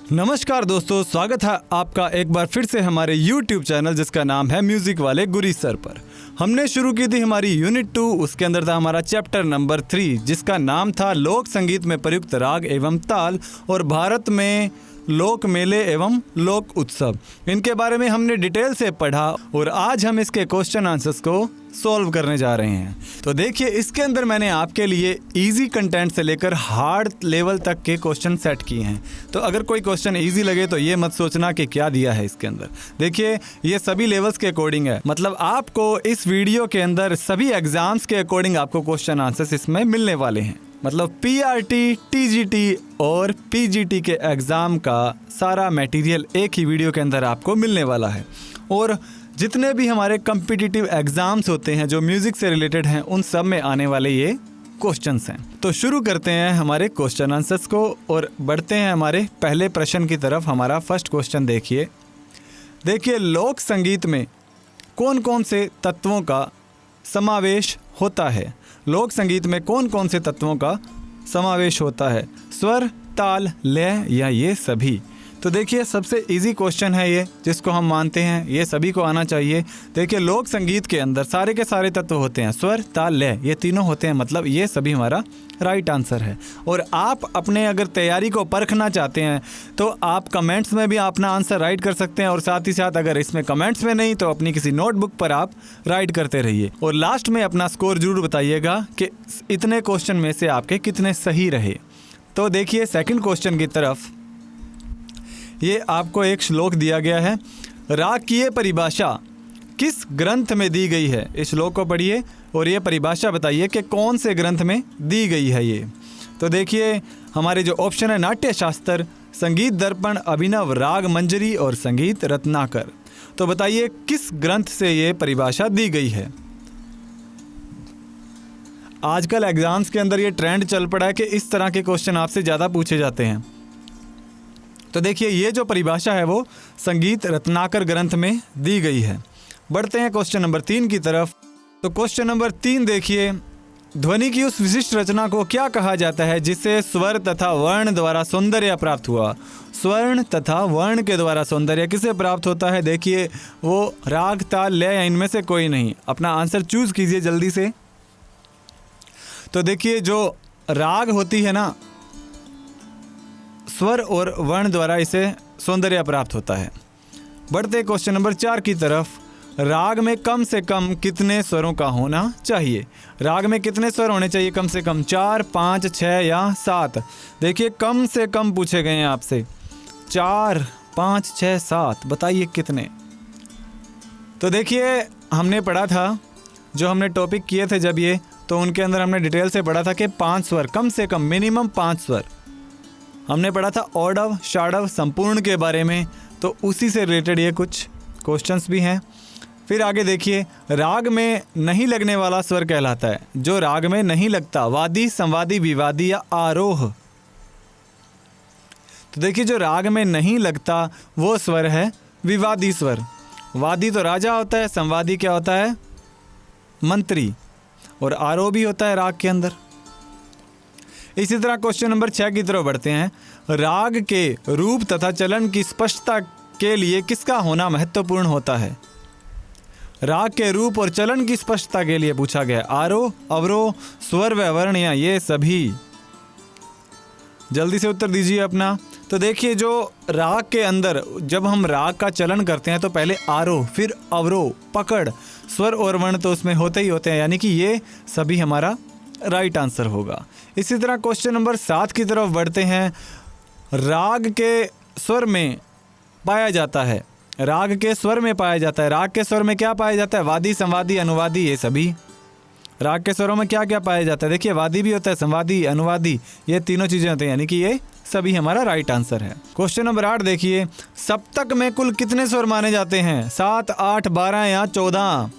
नमस्कार दोस्तों, स्वागत है आपका एक बार फिर से हमारे YouTube चैनल जिसका नाम है म्यूजिक वाले गुरी सर पर। हमने शुरू की थी हमारी यूनिट 2, उसके अंदर था हमारा चैप्टर नंबर 3 जिसका नाम था लोक संगीत में प्रयुक्त राग एवं ताल और भारत में लोक मेले एवं लोक उत्सव। इनके बारे में हमने डिटेल से पढ़ा और आज हम इसके क्वेश्चन आंसर्स को सॉल्व करने जा रहे हैं। तो देखिए, इसके अंदर मैंने आपके लिए इजी कंटेंट से लेकर हार्ड लेवल तक के क्वेश्चन सेट किए हैं। तो अगर कोई क्वेश्चन इजी लगे तो ये मत सोचना कि क्या दिया है इसके अंदर। देखिए, ये सभी लेवल्स के अकॉर्डिंग है, मतलब आपको इस वीडियो के अंदर सभी एग्जाम्स के अकॉर्डिंग आपको क्वेश्चन आंसर्स इसमें मिलने वाले हैं। मतलब पीआरटी, टीजीटी और पीजीटी के एग्ज़ाम का सारा मटेरियल एक ही वीडियो के अंदर आपको मिलने वाला है। और जितने भी हमारे कम्पिटिटिव एग्ज़ाम्स होते हैं जो म्यूज़िक से रिलेटेड हैं, उन सब में आने वाले ये क्वेश्चंस हैं। तो शुरू करते हैं हमारे क्वेश्चन आंसर्स को और बढ़ते हैं हमारे पहले प्रश्न की तरफ। हमारा फर्स्ट क्वेश्चन देखिए, लोक संगीत में कौन कौन से तत्वों का समावेश होता है? लोक संगीत में कौन कौन से तत्वों का समावेश होता है? स्वर, ताल, लय या ये सभी? तो देखिए, सबसे इजी क्वेश्चन है ये, जिसको हम मानते हैं ये सभी को आना चाहिए। देखिए, लोक संगीत के अंदर सारे के सारे तत्व होते हैं, स्वर, ताल, लय, ये तीनों होते हैं, मतलब ये सभी हमारा राइट आंसर है। और आप अपने अगर तैयारी को परखना चाहते हैं तो आप कमेंट्स में भी अपना आंसर राइट कर सकते हैं, और साथ ही साथ अगर इसमें कमेंट्स में नहीं तो अपनी किसी नोटबुक पर आप राइट करते रहिए और लास्ट में अपना स्कोर जरूर बताइएगा कि इतने क्वेश्चन में से आपके कितने सही रहे। तो देखिए, सेकंड क्वेश्चन की तरफ ये आपको एक श्लोक दिया गया है। राग की ये परिभाषा किस ग्रंथ में दी गई है? इस श्लोक को पढ़िए और ये परिभाषा बताइए कि कौन से ग्रंथ में दी गई है ये। तो देखिए, हमारे जो ऑप्शन है नाट्य शास्त्र, संगीत दर्पण, अभिनव राग मंजरी और संगीत रत्नाकर। तो बताइए किस ग्रंथ से ये परिभाषा दी गई है? आजकल एग्जाम्स के अंदर ये ट्रेंड चल पड़ा है कि इस तरह के क्वेश्चन आपसे ज़्यादा पूछे जाते हैं। तो देखिए, ये जो परिभाषा है वो संगीत रत्नाकर ग्रंथ में दी गई है। बढ़ते हैं क्वेश्चन नंबर 3 की तरफ। तो क्वेश्चन नंबर 3 देखिए, ध्वनि की उस विशिष्ट रचना को क्या कहा जाता है जिससे स्वर तथा वर्ण द्वारा सौंदर्य प्राप्त हुआ? स्वर्ण तथा वर्ण के द्वारा सौंदर्य किसे प्राप्त होता है? देखिए, वो राग, ताल, लय या इनमें से कोई नहीं। अपना आंसर चूज कीजिए जल्दी से। तो देखिए, जो राग होती है ना, स्वर और वर्ण द्वारा इसे सौंदर्य प्राप्त होता है। बढ़ते क्वेश्चन नंबर 4 की तरफ। राग में कम से कम कितने स्वरों का होना चाहिए? राग में कितने स्वर होने चाहिए? कम से कम 4, 5, 6 या 7? देखिए, कम से कम पूछे गए हैं आपसे 4, 5, 6, 7, बताइए कितने? तो देखिए, हमने पढ़ा था, जो हमने टॉपिक किए थे जब ये, तो उनके अंदर हमने डिटेल से पढ़ा था कि 5 स्वर, कम से कम मिनिमम 5 स्वर। हमने पढ़ा था औडव, षाडव, संपूर्ण के बारे में, तो उसी से रिलेटेड ये कुछ क्वेश्चंस भी हैं। फिर आगे देखिए, राग में नहीं लगने वाला स्वर कहलाता है। जो राग में नहीं लगता, वादी, संवादी, विवादी या आरोह। तो देखिए, जो राग में नहीं लगता वो स्वर है विवादी स्वर। वादी तो राजा होता है, संवादी क्या होता है? मंत्री, और आरोह भी होता है राग के अंदर। इसी तरह क्वेश्चन नंबर 6 की तरफ बढ़ते हैं। राग के रूप तथा चलन की स्पष्टता के लिए किसका होना महत्वपूर्ण होता है? राग के रूप और चलन की स्पष्टता के लिए पूछा गया। आरोह, अवरोह, स्वर व वर्ण या ये सभी? जल्दी से उत्तर दीजिए अपना। तो देखिए, जो राग के अंदर जब हम राग का चलन करते हैं तो पहले आरोह, फिर अवरोह, पकड़, स्वर और वर्ण तो उसमें होते ही होते हैं, यानी कि ये सभी हमारा राइट आंसर होगा। इसी तरह क्वेश्चन नंबर 7 की तरफ बढ़ते हैं। राग के स्वर में पाया जाता है, राग के स्वर में पाया जाता है। राग के स्वर में क्या पाया जाता है? वादी, संवादी, अनुवादी, ये सभी। राग के स्वरों में क्या क्या पाया जाता है? देखिए, वादी भी होता है, संवादी, अनुवादी, ये तीनों चीज़ें होती हैं, यानी कि ये सभी हमारा राइट आंसर है। क्वेश्चन नंबर 8 देखिए, सप्तक में कुल कितने स्वर माने जाते हैं? 7, 8, 12 या 14?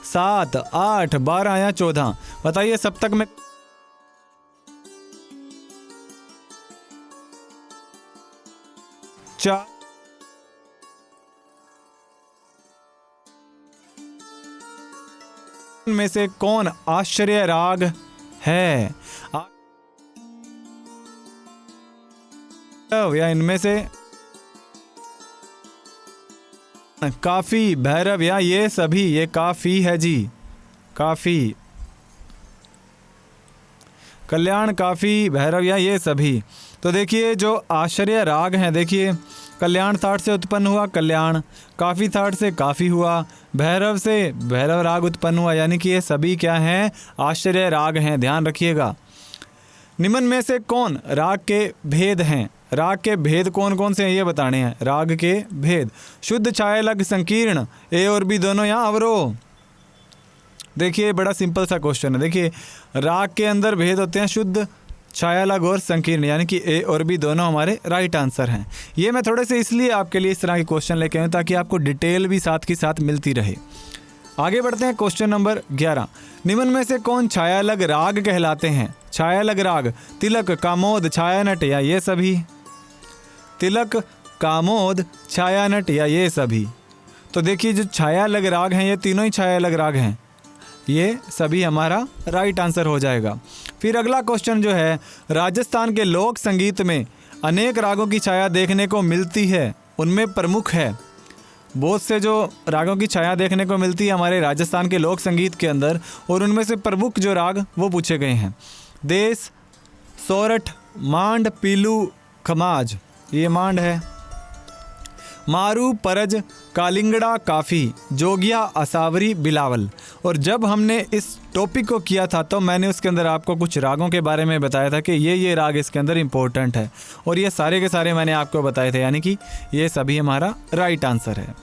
7, 8, 12 या 14? बताइए सप्तक में। में से कौन आश्चर्य राग है? या इनमें से काफ़ी, भैरव या ये सभी, ये काफ़ी है जी, काफ़ी। कल्याण, काफ़ी, भैरव या ये सभी। तो देखिए जो आश्चर्य राग हैं, देखिए कल्याण थाट से उत्पन्न हुआ कल्याण, काफ़ी थाट से काफ़ी हुआ, भैरव से भैरव राग उत्पन्न हुआ, यानी कि ये सभी क्या हैं, आश्चर्य राग हैं, ध्यान रखिएगा। निम्न में से कौन राग के भेद हैं? राग के भेद कौन कौन से हैं ये बताने हैं। राग के भेद, शुद्ध, छायालग, संकीर्ण, ए और बी दोनों या अवरोह। देखिए बड़ा सिंपल सा क्वेश्चन है। देखिए राग के अंदर भेद होते हैं शुद्ध, छायालग और संकीर्ण, यानी कि ए और बी दोनों हमारे राइट आंसर हैं। ये मैं थोड़े से इसलिए आपके लिए इस तरह के क्वेश्चन लेके आया ताकि आपको डिटेल भी साथ के साथ मिलती रहे। आगे बढ़ते हैं क्वेश्चन नंबर 11। निम्न में से कौन छायालग राग कहलाते हैं? छायालग राग, तिलक, कामोद, छायानट या ये सभी। तिलक, कामोद, छायानट या ये सभी। तो देखिए जो छायालग राग हैं ये तीनों ही छायालग राग हैं, ये सभी हमारा राइट आंसर हो जाएगा। फिर अगला क्वेश्चन जो है, राजस्थान के लोक संगीत में अनेक रागों की छाया देखने को मिलती है, उनमें प्रमुख है। बहुत से जो रागों की छाया देखने को मिलती है हमारे राजस्थान के लोक संगीत के अंदर, और उनमें से प्रमुख जो राग वो पूछे गए हैं। देश, सोरठ, मांड, पीलू, खमाज, ये मांड है। मारू, परज, कालिंगड़ा, काफ़ी, जोगिया, असावरी, बिलावल। और जब हमने इस टॉपिक को किया था तो मैंने उसके अंदर आपको कुछ रागों के बारे में बताया था कि ये राग इसके अंदर इम्पोर्टेंट है, और ये सारे के सारे मैंने आपको बताए थे, यानी कि ये सभी हमारा राइट आंसर है।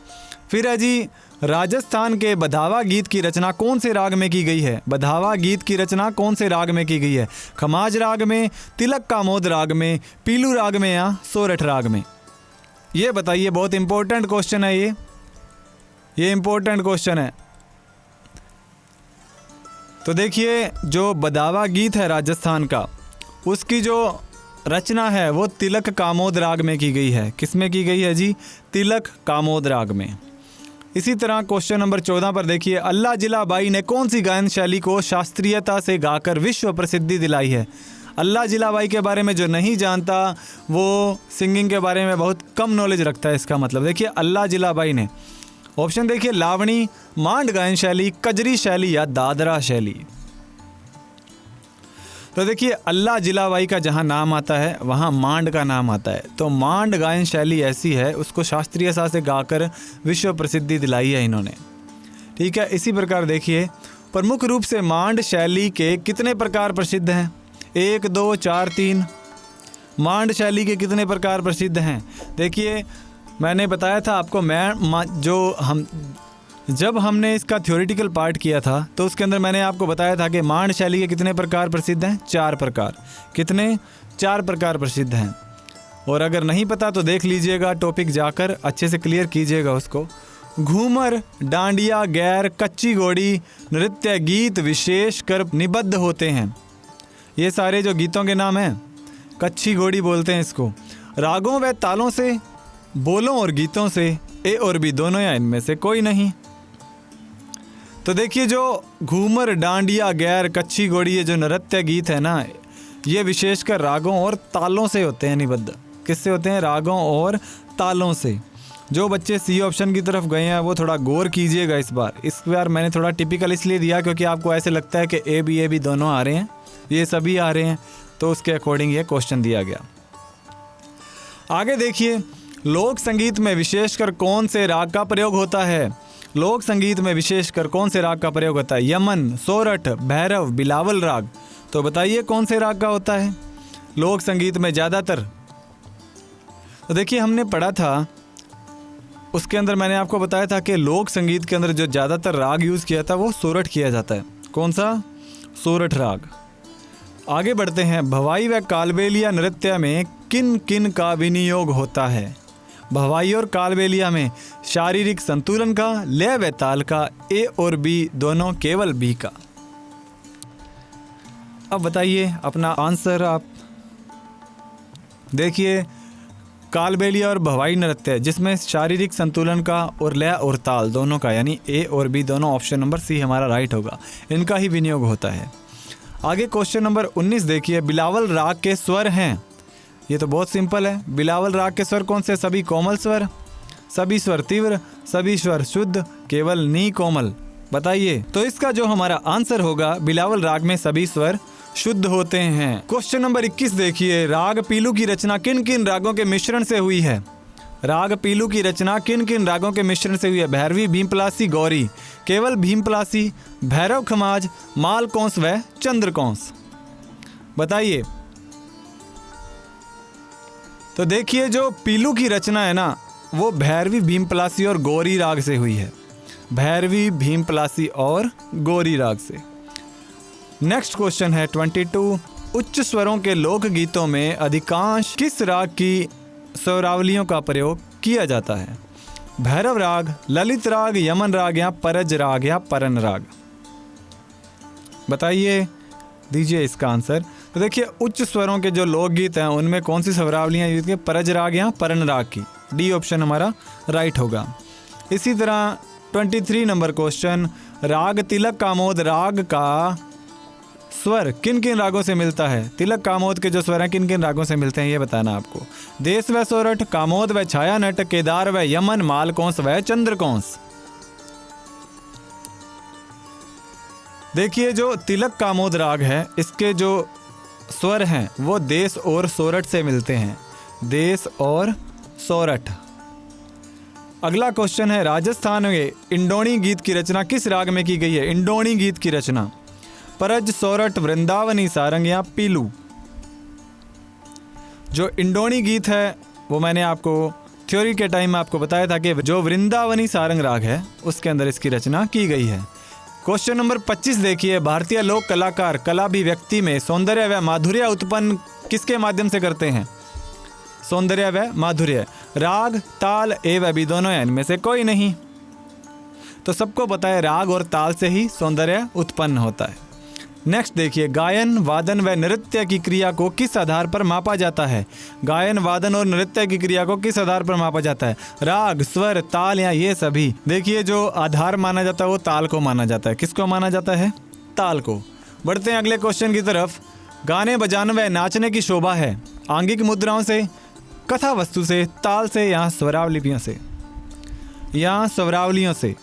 फिर है जी, राजस्थान के बधावा गीत की रचना कौन से राग में की गई है? बधावा गीत की रचना कौन से राग में की गई है? खमाज राग में, तिलक कामोद राग में, पीलू राग में या सोरठ राग में? ये बताइए, बहुत इंपॉर्टेंट क्वेश्चन है ये इंपॉर्टेंट क्वेश्चन है। तो देखिए जो बधावा गीत है राजस्थान का, उसकी जो रचना है वो तिलक कामोद राग में की गई है। किस में की गई है जी? तिलक कामोद राग में। इसी तरह क्वेश्चन नंबर 14 पर देखिए, अल्लाह जिला बाई ने कौन सी गायन शैली को शास्त्रीयता से गाकर विश्व प्रसिद्धि दिलाई है? अल्लाह जिला बाई के बारे में जो नहीं जानता वो सिंगिंग के बारे में बहुत कम नॉलेज रखता है, इसका मतलब। देखिए अल्लाह जिला बाई ने, ऑप्शन देखिए, लावणी, मांड गायन शैली, कजरी शैली या दादरा शैली। तो देखिए अल्लाह जिलाबाई का जहाँ नाम आता है वहाँ मांड का नाम आता है, तो मांड गायन शैली ऐसी है, उसको शास्त्रीय सा से गाकर विश्व प्रसिद्धि दिलाई है इन्होंने। ठीक है, इसी प्रकार देखिए प्रमुख रूप से मांड शैली के कितने प्रकार प्रसिद्ध हैं? 1, 2, 4, 3। मांड शैली के कितने प्रकार प्रसिद्ध हैं? देखिए मैंने बताया था आपको, जब हमने इसका थ्योरेटिकल पार्ट किया था तो उसके अंदर मैंने आपको बताया था कि मांड शैली के कितने प्रकार प्रसिद्ध हैं? 4 प्रकार। कितने? 4 प्रकार प्रसिद्ध हैं। और अगर नहीं पता तो देख लीजिएगा, टॉपिक जाकर अच्छे से क्लियर कीजिएगा उसको। घूमर, डांडिया, गैर, कच्ची घोड़ी, नृत्य गीत विशेष कर निबद्ध होते हैं। ये सारे जो गीतों के नाम हैं, कच्ची घोड़ी बोलते हैं इसको। रागों व तालों से, बोलों और गीतों से, ए और बी दोनों या इनमें से कोई नहीं। तो देखिए जो घूमर, डांडिया, गैर, कच्ची घोड़ी, ये जो नृत्य गीत है ना, ये विशेषकर रागों और तालों से होते हैं निबद्ध। किससे होते हैं? रागों और तालों से। जो बच्चे सी ऑप्शन की तरफ गए हैं वो थोड़ा गौर कीजिएगा इस बार मैंने थोड़ा टिपिकल इसलिए दिया क्योंकि आपको ऐसे लगता है कि ए बी दोनों आ रहे हैं, ये सभी आ रहे हैं, तो उसके अकॉर्डिंग ये क्वेश्चन दिया गया। आगे देखिए, लोक संगीत में विशेषकर कौन से राग का प्रयोग होता है? लोक संगीत में विशेषकर कौन से राग का प्रयोग होता है? यमन, सोरठ, भैरव, बिलावल राग। तो बताइए कौन से राग का होता है लोक संगीत में ज़्यादातर? तो देखिए हमने पढ़ा था, उसके अंदर मैंने आपको बताया था कि लोक संगीत के अंदर जो ज़्यादातर राग यूज़ किया था वो सोरठ किया जाता है। कौन सा? सोरठ राग। आगे बढ़ते हैं, भवाई व कालबेलिया नृत्य में किन किन का विनियोग होता है? भवाई और कालबेलिया में शारीरिक संतुलन का, लय व ताल का, ए और बी दोनों, केवल बी का। अब बताइए अपना आंसर आप। देखिए कालबेलिया और भवाई नृत्य जिसमें शारीरिक संतुलन का और लय और ताल दोनों का, यानी ए और बी दोनों, ऑप्शन नंबर सी हमारा राइट होगा, इनका ही विनियोग होता है। आगे क्वेश्चन नंबर 19 देखिए, बिलावल राग के स्वर हैं। ये तो बहुत सिंपल है, बिलावल राग के स्वर कौन से? सभी कोमल स्वर। सभी स्वर तीव्र, सभी स्वर शुद्ध, केवल नी कोमल। बताइए। तो इसका जो हमारा आंसर होगा, बिलावल राग में सभी स्वर शुद्ध होते हैं। क्वेश्चन नंबर 21 देखिए, राग पीलू की रचना किन किन रागों के मिश्रण से हुई है? राग पीलू की रचना किन किन रागों के मिश्रण से हुई है? भैरवी, भीमपलासी, गौरी, केवल भीमपलासी, भैरव खमाज, मालकोंस व चंद्रकोंस। बताइए। तो देखिए, जो पीलू की रचना है ना, वो भैरवी, भीमपलासी और गौरी राग से हुई है। भैरवी, भीमपलासी और गौरी राग से। नेक्स्ट क्वेश्चन है 22। उच्च स्वरों के लोकगीतों में अधिकांश किस राग की स्वरावलियों का प्रयोग किया जाता है? भैरव राग, ललित राग, यमन राग या परज राग या परन राग? बताइए, दीजिए इसका आंसर। तो देखिए, उच्च स्वरों के जो लोकगीत हैं उनमें कौन सी स्वरावलियाँ यूज की? परज राग या परन राग की। डी ऑप्शन हमारा राइट होगा। इसी तरह 23 नंबर क्वेश्चन, राग तिलक कामोद राग का स्वर किन किन रागों से मिलता है? तिलक कामोद के जो स्वर हैं किन किन रागों से मिलते हैं, ये बताना आपको। देश व सोरठ, कामोद व छाया नट, केदार व यमन, मालकोंस व चंद्रकोंस। देखिए, जो तिलक कामोद राग है, इसके जो स्वर हैं वो देश और सोरठ से मिलते हैं। देश और सोरठ। अगला क्वेश्चन है, राजस्थान में इंडोणी गीत की रचना किस राग में की गई है? इंडोणी गीत की रचना परज, सोरठ, वृंदावनी, सारंग या पीलू? जो इंडोणी गीत है वो मैंने आपको थ्योरी के टाइम में आपको बताया था कि जो वृंदावनी सारंग राग है उसके अंदर इसकी रचना की गई है। क्वेश्चन नंबर 25 देखिए, भारतीय लोक कलाकार कला अभिव्यक्ति में सौंदर्य व माधुर्य उत्पन्न किसके माध्यम से करते हैं? सौंदर्य व माधुर्य। राग, ताल, एवं भी दोनों हैं, इनमें से कोई नहीं। तो सबको पता है राग और ताल से ही सौंदर्य उत्पन्न होता है। नेक्स्ट देखिए, गायन, वादन व नृत्य की क्रिया को किस आधार पर मापा जाता है? गायन, वादन और नृत्य की क्रिया को किस आधार पर मापा जाता है? राग, स्वर, ताल या ये सभी? देखिए, जो आधार माना जाता है वो ताल को माना जाता है। किसको माना जाता है? ताल को। बढ़ते हैं अगले क्वेश्चन की तरफ। गाने बजाने व नाचने की शोभा है आंगिक मुद्राओं से, कथा वस्तु से, ताल से या स्वरावलियों से? या स्वरावलियों से।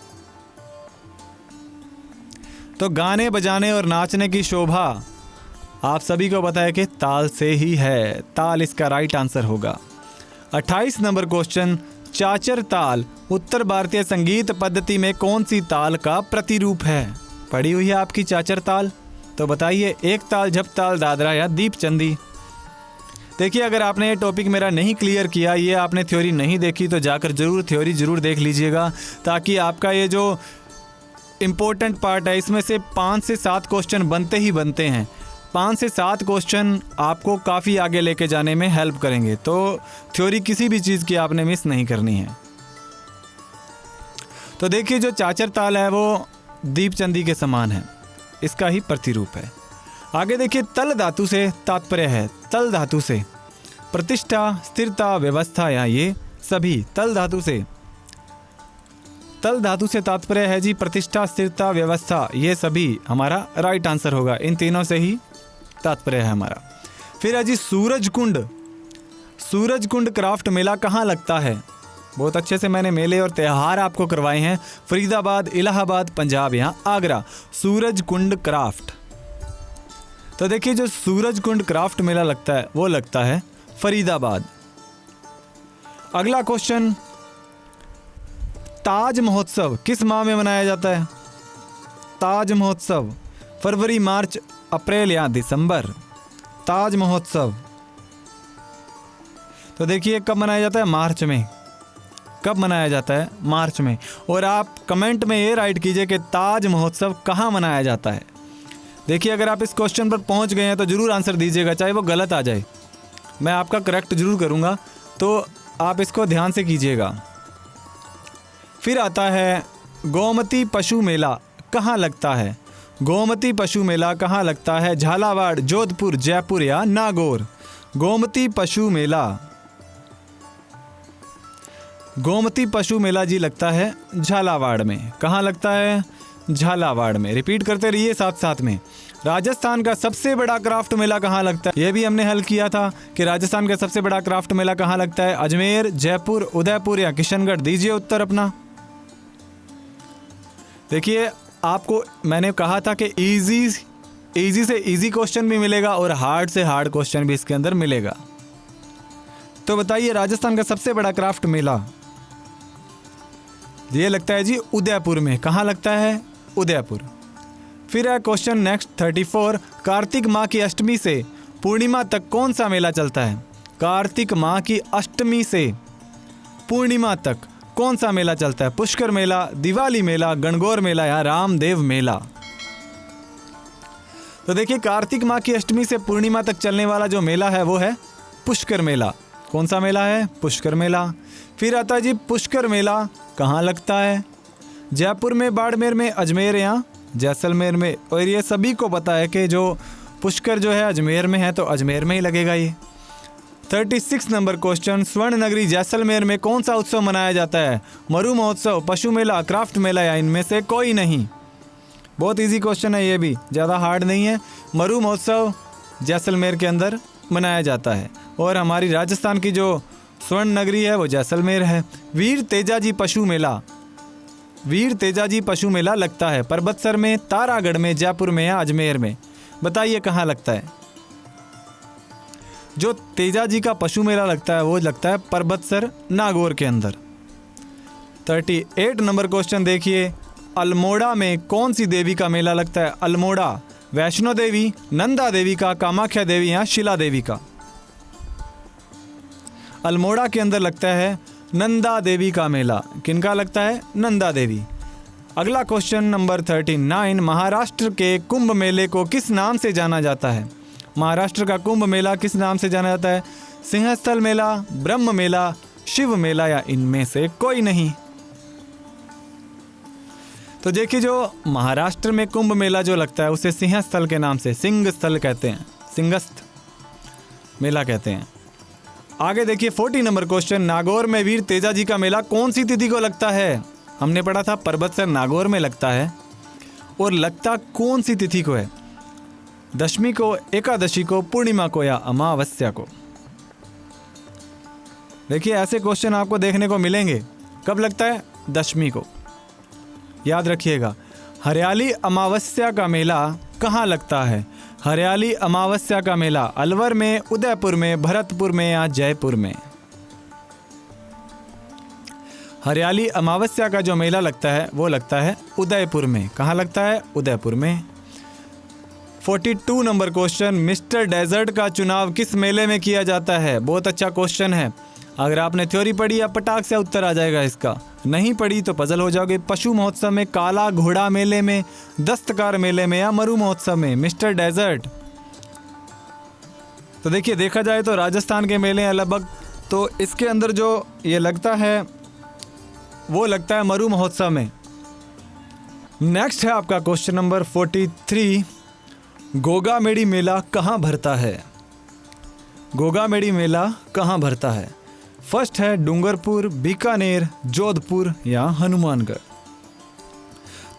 तो गाने बजाने और नाचने की शोभा आप सभी को पता है कि ताल से ही है। ताल इसका राइट आंसर होगा। 28 नंबर क्वेश्चन, चाचर ताल उत्तर भारतीय संगीत पद्धति में कौन सी ताल का प्रतिरूप है? पढ़ी हुई है आपकी चाचर ताल? तो बताइए, एक ताल, झप ताल, दादरा या दीपचंदी? देखिए, अगर आपने ये टॉपिक मेरा नहीं क्लियर किया, ये आपने थ्योरी नहीं देखी, तो जाकर थ्योरी जरूर देख लीजिएगा, ताकि आपका ये जो इम्पोर्टेंट पार्ट है इसमें से 5 से 7 क्वेश्चन बनते ही बनते हैं। 5 से 7 क्वेश्चन आपको काफ़ी आगे लेके जाने में हेल्प करेंगे। तो थ्योरी किसी भी चीज़ की आपने मिस नहीं करनी है। तो देखिए, जो चाचर ताल है वो दीपचंदी के समान है, इसका ही प्रतिरूप है। आगे देखिए, तल धातु से तात्पर्य है। तल धातु से प्रतिष्ठा, स्थिरता, व्यवस्था या ये सभी? तल धातु से। तल धातु से तात्पर्य है जी प्रतिष्ठा, स्थिरता, व्यवस्था, ये सभी हमारा राइट आंसर होगा। इन तीनों से ही तात्पर्य है हमारा। फिर है जी सूरज कुंड। सूरज कुंड क्राफ्ट मेला कहाँ लगता है? बहुत अच्छे से मैंने मेले और त्यौहार आपको करवाए हैं। फरीदाबाद, इलाहाबाद, पंजाब या आगरा। सूरज कुंड क्राफ्ट। तो देखिए, जो सूरज कुंड क्राफ्ट मेला लगता है वो लगता है फरीदाबाद। अगला क्वेश्चन, ताज महोत्सव किस माह में मनाया जाता है? ताज महोत्सव फरवरी, मार्च, अप्रैल या दिसंबर? ताज महोत्सव। तो देखिए, कब मनाया जाता है? मार्च में। कब मनाया जाता है? मार्च में। और आप कमेंट में ये राइट कीजिए कि ताज महोत्सव कहाँ मनाया जाता है। देखिए, अगर आप इस क्वेश्चन पर पहुंच गए हैं तो ज़रूर आंसर दीजिएगा, चाहे वो गलत आ जाए, मैं आपका करेक्ट जरूर करूँगा, तो आप इसको ध्यान से कीजिएगा। फिर आता है गोमती पशु मेला कहाँ लगता है? गोमती पशु मेला कहाँ लगता है? झालावाड़, जोधपुर, जयपुर या नागौर? गोमती पशु मेला। गोमती पशु मेला जी लगता है झालावाड़ में। कहाँ लगता है? झालावाड़ में। रिपीट करते रहिए साथ साथ में। राजस्थान का सबसे बड़ा क्राफ्ट मेला कहाँ लगता है? ये भी हमने हल किया था कि राजस्थान का सबसे बड़ा क्राफ्ट मेला कहाँ लगता है, अजमेर, जयपुर, उदयपुर या किशनगढ़। दीजिए उत्तर अपना। देखिए आपको मैंने कहा था कि इजी से इजी क्वेश्चन भी मिलेगा और हार्ड से हार्ड क्वेश्चन भी इसके अंदर मिलेगा। तो बताइए राजस्थान का सबसे बड़ा क्राफ्ट मेला ये लगता है जी उदयपुर में। कहाँ लगता है? उदयपुर। फिर है क्वेश्चन नेक्स्ट 34, कार्तिक माह की अष्टमी से पूर्णिमा तक कौन सा मेला चलता है? कार्तिक माह की अष्टमी से पूर्णिमा तक कौन सा मेला चलता है? पुष्कर मेला, दिवाली मेला, गणगौर मेला या रामदेव मेला। तो देखिए कार्तिक माह की अष्टमी से पूर्णिमा तक चलने वाला जो मेला है वो है पुष्कर मेला। कौन सा मेला है? पुष्कर मेला। फिर आता है जी पुष्कर मेला कहाँ लगता है? जयपुर में, बाड़मेर में, अजमेर या जैसलमेर में। और ये सभी को पता है कि जो पुष्कर जो है अजमेर में है, तो अजमेर में ही लगेगा ये। 36 नंबर क्वेश्चन, स्वर्ण नगरी जैसलमेर में कौन सा उत्सव मनाया जाता है? मरु महोत्सव, पशु मेला, क्राफ्ट मेला या इनमें से कोई नहीं। बहुत इजी क्वेश्चन है, ये भी ज़्यादा हार्ड नहीं है। मरु महोत्सव जैसलमेर के अंदर मनाया जाता है और हमारी राजस्थान की जो स्वर्ण नगरी है वो जैसलमेर है। वीर तेजाजी पशु मेला लगता है परबतसर में, तारागढ़ में, जयपुर में या अजमेर में। बताइए कहाँ लगता है? जो तेजाजी का पशु मेला लगता है वो लगता है परबतसर, नागौर के अंदर। 38 नंबर क्वेश्चन देखिए, अल्मोड़ा में कौन सी देवी का मेला लगता है? अल्मोड़ा वैष्णो देवी, नंदा देवी का, कामाख्या देवी या शिला देवी का। अल्मोड़ा के अंदर लगता है नंदा देवी का मेला। किनका लगता है? नंदा देवी। अगला क्वेश्चन नंबर 39, महाराष्ट्र के कुंभ मेले को किस नाम से जाना जाता है? महाराष्ट्र का कुंभ मेला किस नाम से जाना जाता है? सिंहस्थल मेला, ब्रह्म मेला, शिव मेला या इनमें से कोई नहीं। तो देखिए जो महाराष्ट्र में कुंभ मेला जो लगता है उसे सिंहस्थल के नाम से, सिंहस्थल कहते हैं, सिंहस्थ मेला कहते हैं। आगे देखिए 40 नंबर क्वेश्चन, नागौर में वीर तेजाजी का मेला कौन सी तिथि को लगता है? हमने पढ़ा था परबतसर नागौर में लगता है, और लगता कौन सी तिथि को है? दशमी को, एकादशी को, पूर्णिमा को या अमावस्या को। देखिए ऐसे क्वेश्चन आपको देखने को मिलेंगे। कब लगता है? दशमी को। याद रखिएगा। हरियाली अमावस्या का मेला कहाँ लगता है? हरियाली अमावस्या का मेला अलवर में, उदयपुर में, भरतपुर में या जयपुर में। हरियाली अमावस्या का जो मेला लगता है वो लगता है उदयपुर में। कहाँ लगता है? उदयपुर में। 42 नंबर क्वेश्चन, मिस्टर डेजर्ट का चुनाव किस मेले में किया जाता है? बहुत अच्छा क्वेश्चन है। अगर आपने थ्योरी पढ़ी या पटाख से उत्तर आ जाएगा इसका, नहीं पढ़ी तो पजल हो जाओगे। पशु महोत्सव में, काला घोड़ा मेले में, दस्तकार मेले में या मरु महोत्सव में? Mister desert. तो देखिए देखा जाए तो राजस्थान के मेले हैं लगभग, तो इसके अंदर जो ये लगता है वो लगता है मरु महोत्सव में। नेक्स्ट है आपका क्वेश्चन नंबर 43, गोगामेड़ी मेला कहाँ भरता है? गोगामेड़ी मेला कहाँ भरता है? फर्स्ट है डूंगरपुर, बीकानेर, जोधपुर या हनुमानगढ़।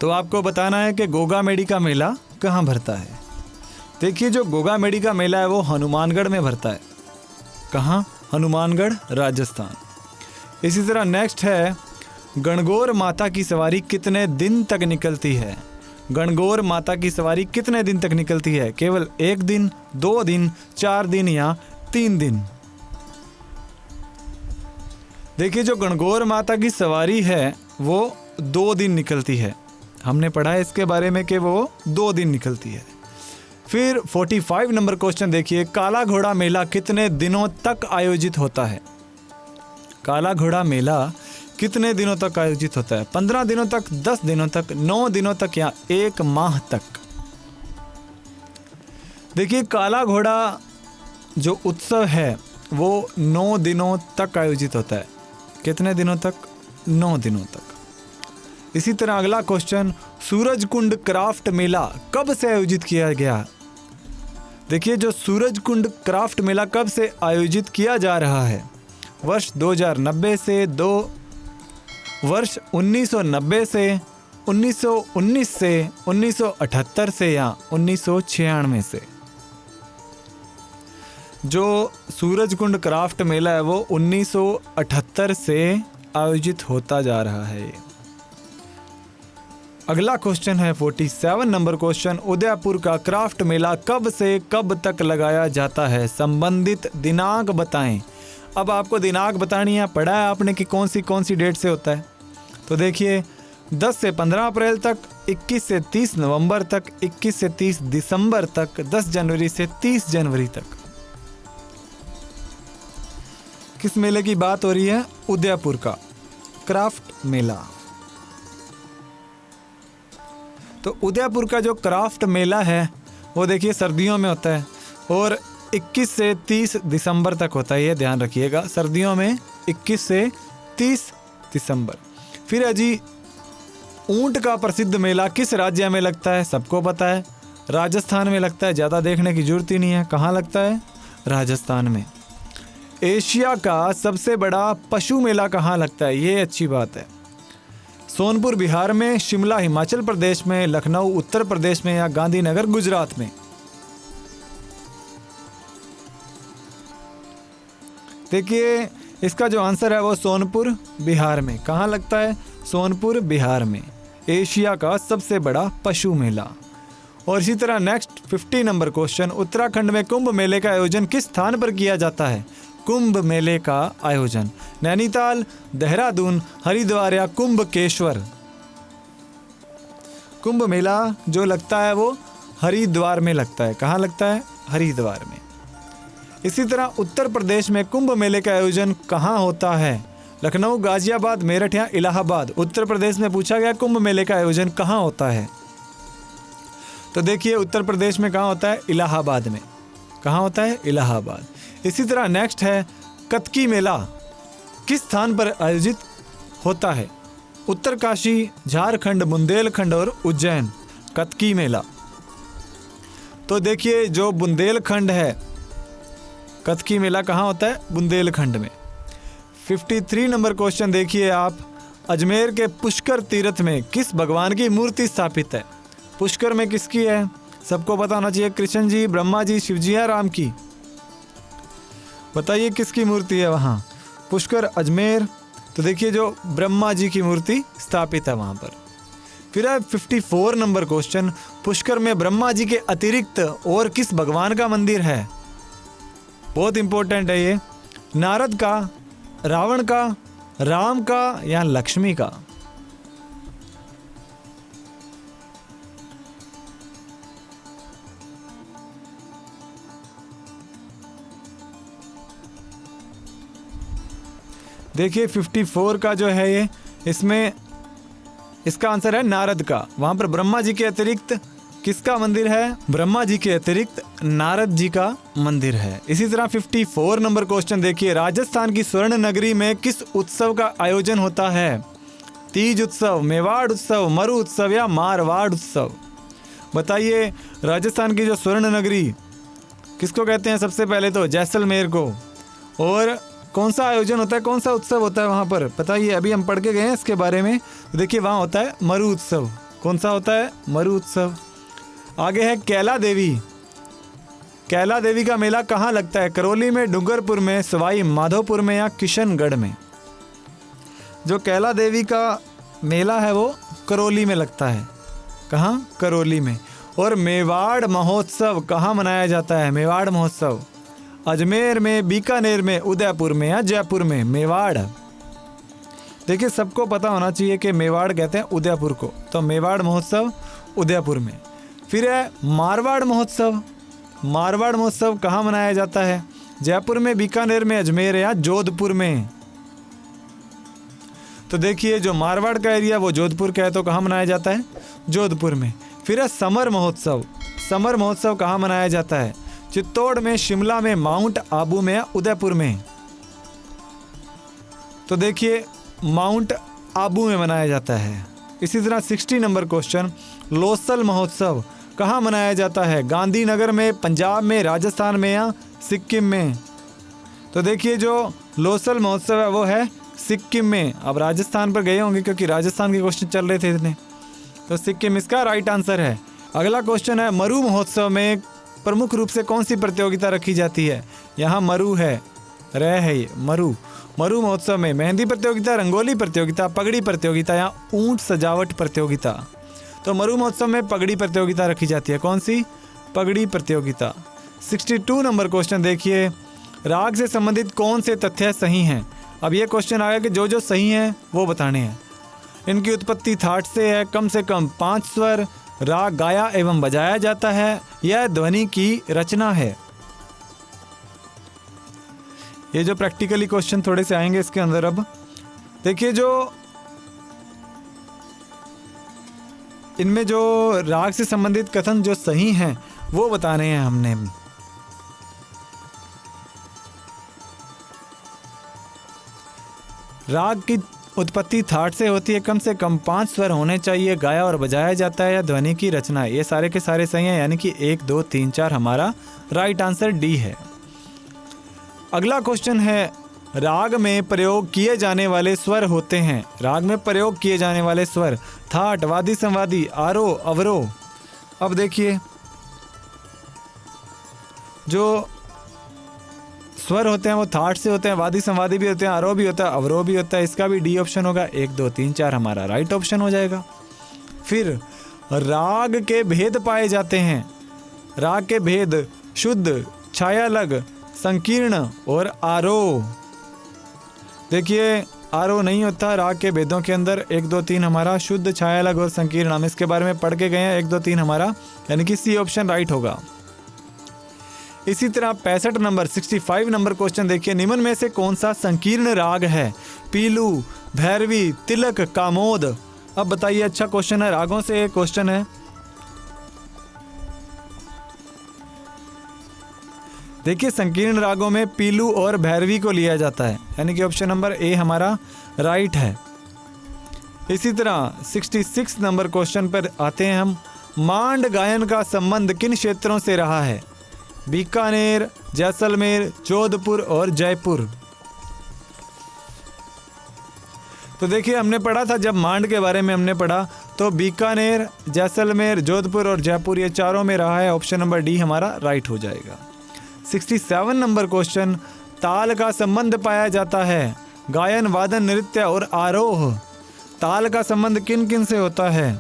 तो आपको बताना है कि गोगामेड़ी का मेला कहाँ भरता है। देखिए जो गोगामेड़ी का मेला है वो हनुमानगढ़ में भरता है। कहाँ? हनुमानगढ़, राजस्थान। इसी तरह नेक्स्ट है, गणगौर माता की सवारी कितने दिन तक निकलती है? गणगौर माता की सवारी कितने दिन तक निकलती है? केवल 1 दिन, 2 दिन, 4 दिन या 3 दिन? देखिए जो गणगौर माता की सवारी है वो 2 दिन निकलती है। हमने पढ़ा है इसके बारे में कि वो 2 दिन निकलती है। फिर 45 नंबर क्वेश्चन देखिए, काला घोड़ा मेला कितने दिनों तक आयोजित होता है? काला घोड़ा मेला कितने दिनों तक आयोजित होता है? 15 दिनों तक, 10 दिनों तक, 9 दिनों तक या 1 माह तक? देखिए काला घोड़ा जो उत्सव है वो 9 दिनों तक आयोजित होता है। कितने दिनों तक? 9 दिनों तक। इसी तरह अगला क्वेश्चन, सूरजकुंड क्राफ्ट मेला कब से आयोजित किया गया? देखिए जो सूरजकुंड क्राफ्ट मेला कब से आयोजित किया जा रहा है? वर्ष 2090 से वर्ष 1990 से 1919 से, 1978 से या 1996 से? जो सूरजकुंड क्राफ्ट मेला है वो 1978 से आयोजित होता जा रहा है। अगला क्वेश्चन है 47 नंबर क्वेश्चन, उदयपुर का क्राफ्ट मेला कब से कब तक लगाया जाता है? संबंधित दिनांक बताएं। अब आपको दिनांक बतानी है, पढ़ा है आपने कि कौन सी डेट से होता है। तो देखिए 10 से 15 अप्रैल तक, 21 से 30 नवंबर तक, 21 से 30 दिसंबर तक, 10 जनवरी से 30 जनवरी तक। किस मेले की बात हो रही है? उदयपुर का क्राफ्ट मेला। तो उदयपुर का जो क्राफ्ट मेला है वो देखिए सर्दियों में होता है और 21 से 30 दिसंबर तक होता है, ये ध्यान रखिएगा। सर्दियों में 21 से 30 दिसंबर। फिर अजी ऊंट का प्रसिद्ध मेला किस राज्य में लगता है? सबको पता है, राजस्थान में लगता है, ज़्यादा देखने की जरूरत ही नहीं है। कहाँ लगता है? राजस्थान में। एशिया का सबसे बड़ा पशु मेला कहाँ लगता है? ये अच्छी बात है। सोनपुर बिहार में, शिमला हिमाचल प्रदेश में, लखनऊ उत्तर प्रदेश में या गांधीनगर गुजरात में? देखिए इसका जो आंसर है वो सोनपुर बिहार में। कहाँ लगता है? सोनपुर बिहार में। एशिया का सबसे बड़ा पशु मेला। और इसी तरह नेक्स्ट 50 नंबर क्वेश्चन, उत्तराखंड में कुंभ मेले का आयोजन किस स्थान पर किया जाता है? कुंभ मेले का आयोजन नैनीताल, देहरादून, हरिद्वार या कुंभकेश्वर? कुंभ मेला जो लगता है वो हरिद्वार में लगता है। कहाँ लगता है? हरिद्वार में। इसी तरह उत्तर प्रदेश में कुंभ मेले का आयोजन कहाँ होता है? लखनऊ, गाजियाबाद, मेरठ या इलाहाबाद? उत्तर प्रदेश में पूछा गया कुंभ मेले का आयोजन कहाँ होता है। तो देखिए उत्तर प्रदेश में कहाँ होता है? इलाहाबाद में। कहाँ होता है? इलाहाबाद। इसी तरह नेक्स्ट है कतकी मेला किस स्थान पर आयोजित होता है? उत्तरकाशी, झारखंड, बुंदेलखंड और उज्जैन? कतकी मेला। तो देखिए जो बुंदेलखंड है, कतकी मेला कहाँ होता है? बुंदेलखंड में। 53 नंबर क्वेश्चन देखिए आप, अजमेर के पुष्कर तीर्थ में किस भगवान की मूर्ति स्थापित है? पुष्कर में किसकी है? सबको पता होना चाहिए। कृष्ण जी, ब्रह्मा जी, शिव जी या राम की? बताइए किसकी मूर्ति है वहाँ? पुष्कर, अजमेर। तो देखिए जो ब्रह्मा जी की मूर्ति स्थापित है वहाँ पर। फिर है 54 नंबर क्वेश्चन, पुष्कर में ब्रह्मा जी के अतिरिक्त और किस भगवान का मंदिर है? बहुत इंपॉर्टेंट है ये। नारद का, रावण का, राम का या लक्ष्मी का? देखिए 54 का जो है ये, इसमें इसका आंसर है नारद का। वहाँ पर ब्रह्मा जी के अतिरिक्त किसका मंदिर है? ब्रह्मा जी के अतिरिक्त नारद जी का मंदिर है। इसी तरह 54 नंबर क्वेश्चन देखिए, राजस्थान की स्वर्ण नगरी में किस उत्सव का आयोजन होता है? तीज उत्सव, मेवाड़ उत्सव, मरु उत्सव या मारवाड़ उत्सव? बताइए राजस्थान की जो स्वर्ण नगरी किसको कहते हैं? सबसे पहले तो जैसलमेर को। और कौन सा आयोजन होता है, कौन सा उत्सव होता है वहाँ पर? बताइए, अभी हम पढ़ के गए हैं इसके बारे में। तो देखिए वहाँ होता है मरु उत्सव। कौन सा होता है? मरु उत्सव। आगे है कैला देवी। कैला देवी का मेला कहाँ लगता है? करौली में, डूंगरपुर में, सवाई माधोपुर में या किशनगढ़ में? जो कैला देवी का मेला है वो करौली में लगता है। कहाँ? करौली में। और मेवाड़ महोत्सव कहाँ मनाया जाता है? मेवाड़ महोत्सव अजमेर में, बीकानेर में, उदयपुर में या जयपुर में? मेवाड़। देखिए सबको पता होना चाहिए कि मेवाड़ कहते हैं उदयपुर को, तो मेवाड़ महोत्सव उदयपुर में। फिर है मारवाड़ महोत्सव। मारवाड़ महोत्सव कहाँ मनाया जाता है? जयपुर में, बीकानेर में, अजमेर या जोधपुर में? तो देखिए जो मारवाड़ का एरिया वो जोधपुर का है, तो कहाँ मनाया जाता है? जोधपुर में। फिर है समर महोत्सव। समर महोत्सव कहाँ मनाया जाता है? चित्तौड़ में, शिमला में, माउंट आबू में या उदयपुर में? तो देखिए माउंट आबू में मनाया जाता है। इसी तरह 60 नंबर क्वेश्चन, लोसल महोत्सव कहाँ मनाया जाता है? गांधीनगर में, पंजाब में, राजस्थान में या सिक्किम में? तो देखिए जो लोसल महोत्सव है वो है सिक्किम में। अब राजस्थान पर गए होंगे क्योंकि राजस्थान के क्वेश्चन चल रहे थे इतने। तो सिक्किम इसका राइट आंसर है। अगला क्वेश्चन है, मरु महोत्सव में प्रमुख रूप से कौन सी प्रतियोगिता रखी जाती है? यहाँ मरु है, रह है ये मरु। मरु महोत्सव में मेहंदी प्रतियोगिता, रंगोली प्रतियोगिता, पगड़ी प्रतियोगिता या ऊंट सजावट प्रतियोगिता? तो मरु महोत्सव में पगड़ी प्रतियोगिता रखी जाती है। कौन सी? पगड़ी प्रतियोगिता। 62 नंबर क्वेश्चन देखिए, राग से संबंधित कौन से तथ्य सही हैं? अब ये क्वेश्चन आया कि जो सही हैं वो बताने हैं। इनकी उत्पत्ति थाट से कम 5 स्वर, राग गाया एवं बजाया जाता है, यह ध्वनि की रचना है। ये जो प्रैक्टिकली क्वेश्चन थोड़े से आएंगे इसके अंदर। अब देखिए, जो इनमें जो राग से संबंधित कथन जो सही हैं वो बताने हैं हमने। राग की उत्पत्ति थाट से होती है, कम से कम 5 स्वर होने चाहिए, गाया और बजाया जाता है, या ध्वनि की रचना है। ये सारे के सारे सही हैं, यानी कि 1, 2, 3, 4 हमारा राइट आंसर डी है। अगला क्वेश्चन है, राग में प्रयोग किए जाने वाले स्वर होते हैं। राग में प्रयोग किए जाने वाले स्वर थाट, वादी संवादी, आरोह, अवरोह। अब देखिए, जो स्वर होते हैं वो थाट से होते हैं, वादी संवादी भी होते हैं, आरोह भी होता है, अवरोह भी होता है। इसका भी डी ऑप्शन होगा। 1, 2, 3, 4 हमारा राइट ऑप्शन हो जाएगा। फिर राग के भेद पाए जाते हैं। राग के भेद शुद्ध, छायालग, संकीर्ण और आरोह। देखिए, आरोह नहीं होता राग के भेदों के अंदर। 1, 2, 3 हमारा शुद्ध, छायालग और संकीर्ण, हम इसके बारे में पढ़ के गए हैं। 1, 2, 3 हमारा यानी कि सी ऑप्शन राइट होगा। इसी तरह 65 नंबर क्वेश्चन देखिए, निम्न में से कौन सा संकीर्ण राग है? पीलू, भैरवी, तिलक, कामोद। अब बताइए, अच्छा क्वेश्चन है, रागों से एक क्वेश्चन है। देखिए, संकीर्ण रागों में पीलू और भैरवी को लिया जाता है, यानी कि ऑप्शन नंबर ए हमारा राइट है। इसी तरह 66 नंबर क्वेश्चन पर आते हैं हम। मांड गायन का संबंध किन क्षेत्रों से रहा है? बीकानेर, जैसलमेर, जोधपुर और जयपुर। तो देखिए, हमने पढ़ा था जब मांड के बारे में हमने पढ़ा, तो बीकानेर, जैसलमेर, जोधपुर और जयपुर ये चारों में रहा है। ऑप्शन नंबर डी हमारा राइट हो जाएगा। 67 नंबर क्वेश्चन, ताल का संबंध पाया जाता है। गायन, वादन, नृत्य और आरोह। ताल का संबंध किन किन से होता है?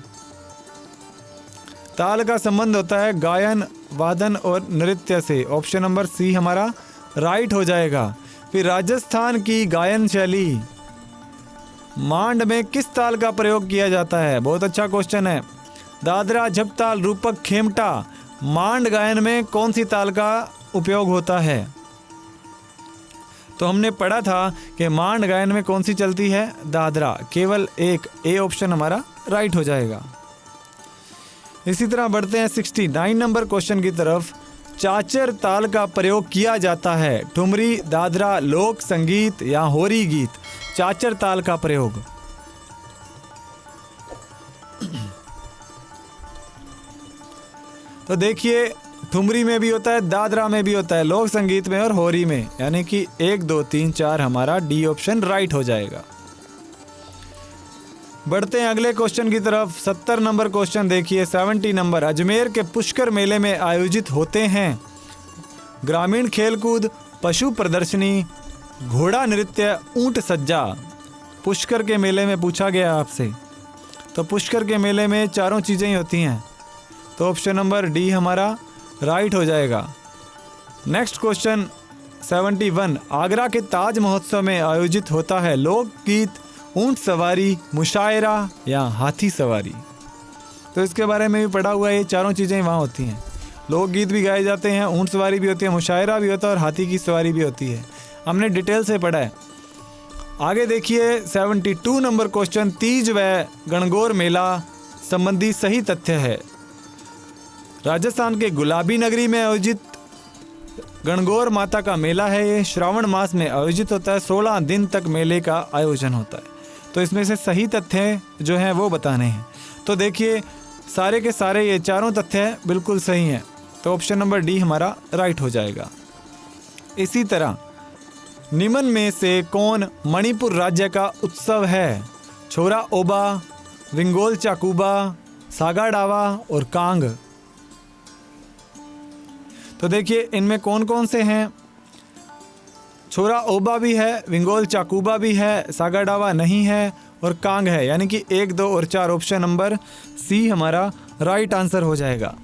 ताल का संबंध होता है गायन, वादन और नृत्य से। ऑप्शन नंबर सी हमारा राइट हो जाएगा। फिर राजस्थान की गायन शैली, मांड में किस ताल का प्रयोग किया जाता है? बहुत अच्छा क्वेश्चन है। दादरा, झपताल, रूपक, खेमटा। मांड गायन में कौन सी ताल का उपयोग होता है? तो हमने पढ़ा था कि मांड गायन में कौन सी चलती है? दादरा। केवल एक ए ऑप्शन हमारा राइट हो जाएगा। इसी तरह बढ़ते हैं 69 नंबर क्वेश्चन की तरफ। चाचर ताल का प्रयोग किया जाता है। ठुमरी, दादरा, लोक संगीत या होरी गीत। चाचर ताल का प्रयोग। तो देखिए, ठुमरी में भी होता है, दादरा में भी होता है, लोक संगीत में और होरी में, यानी कि 1, 2, 3, 4 हमारा डी ऑप्शन राइट हो जाएगा। बढ़ते हैं अगले क्वेश्चन की तरफ। 70 नंबर क्वेश्चन देखिए, 70 नंबर। अजमेर के पुष्कर मेले में आयोजित होते हैं ग्रामीण खेलकूद, पशु प्रदर्शनी, घोड़ा नृत्य, ऊंट सज्जा। पुष्कर के मेले में पूछा गया आपसे, तो पुष्कर के मेले में चारों चीज़ें ही होती हैं, तो ऑप्शन नंबर डी हमारा राइट हो जाएगा। Next question 71। आगरा के ताज महोत्सव में आयोजित होता है लोकगीत, ऊंट सवारी, मुशायरा या हाथी सवारी। तो इसके बारे में भी पढ़ा हुआ है, ये चारों चीज़ें वहाँ होती हैं। लोकगीत भी गाए जाते हैं, ऊंट सवारी भी होती है, मुशायरा भी होता है और हाथी की सवारी भी होती है। हमने डिटेल से पढ़ा है। आगे देखिए 72 नंबर क्वेश्चन। तीज व गणगौर मेला संबंधी सही तथ्य है। राजस्थान के गुलाबी नगरी में आयोजित गणगौर माता का मेला है। ये श्रावण मास में आयोजित होता है। 16 दिन तक मेले का आयोजन होता है। तो इसमें से सही तथ्य जो हैं वो बताने हैं। तो देखिए, सारे के सारे ये चारों तथ्य बिल्कुल सही हैं, तो ऑप्शन नंबर डी हमारा राइट हो जाएगा। इसी तरह निम्न में से कौन मणिपुर राज्य का उत्सव है? छोरा ओबा, विंगोल चाकुबा, सागा डावा और कांग। तो देखिए इनमें कौन कौन से हैं। छोरा ओबा भी है, विंगोल चाकूबा भी है, सागा डावा नहीं है और कांग है, यानी कि 1, 2 और 4 ऑप्शन नंबर सी हमारा राइट आंसर हो जाएगा।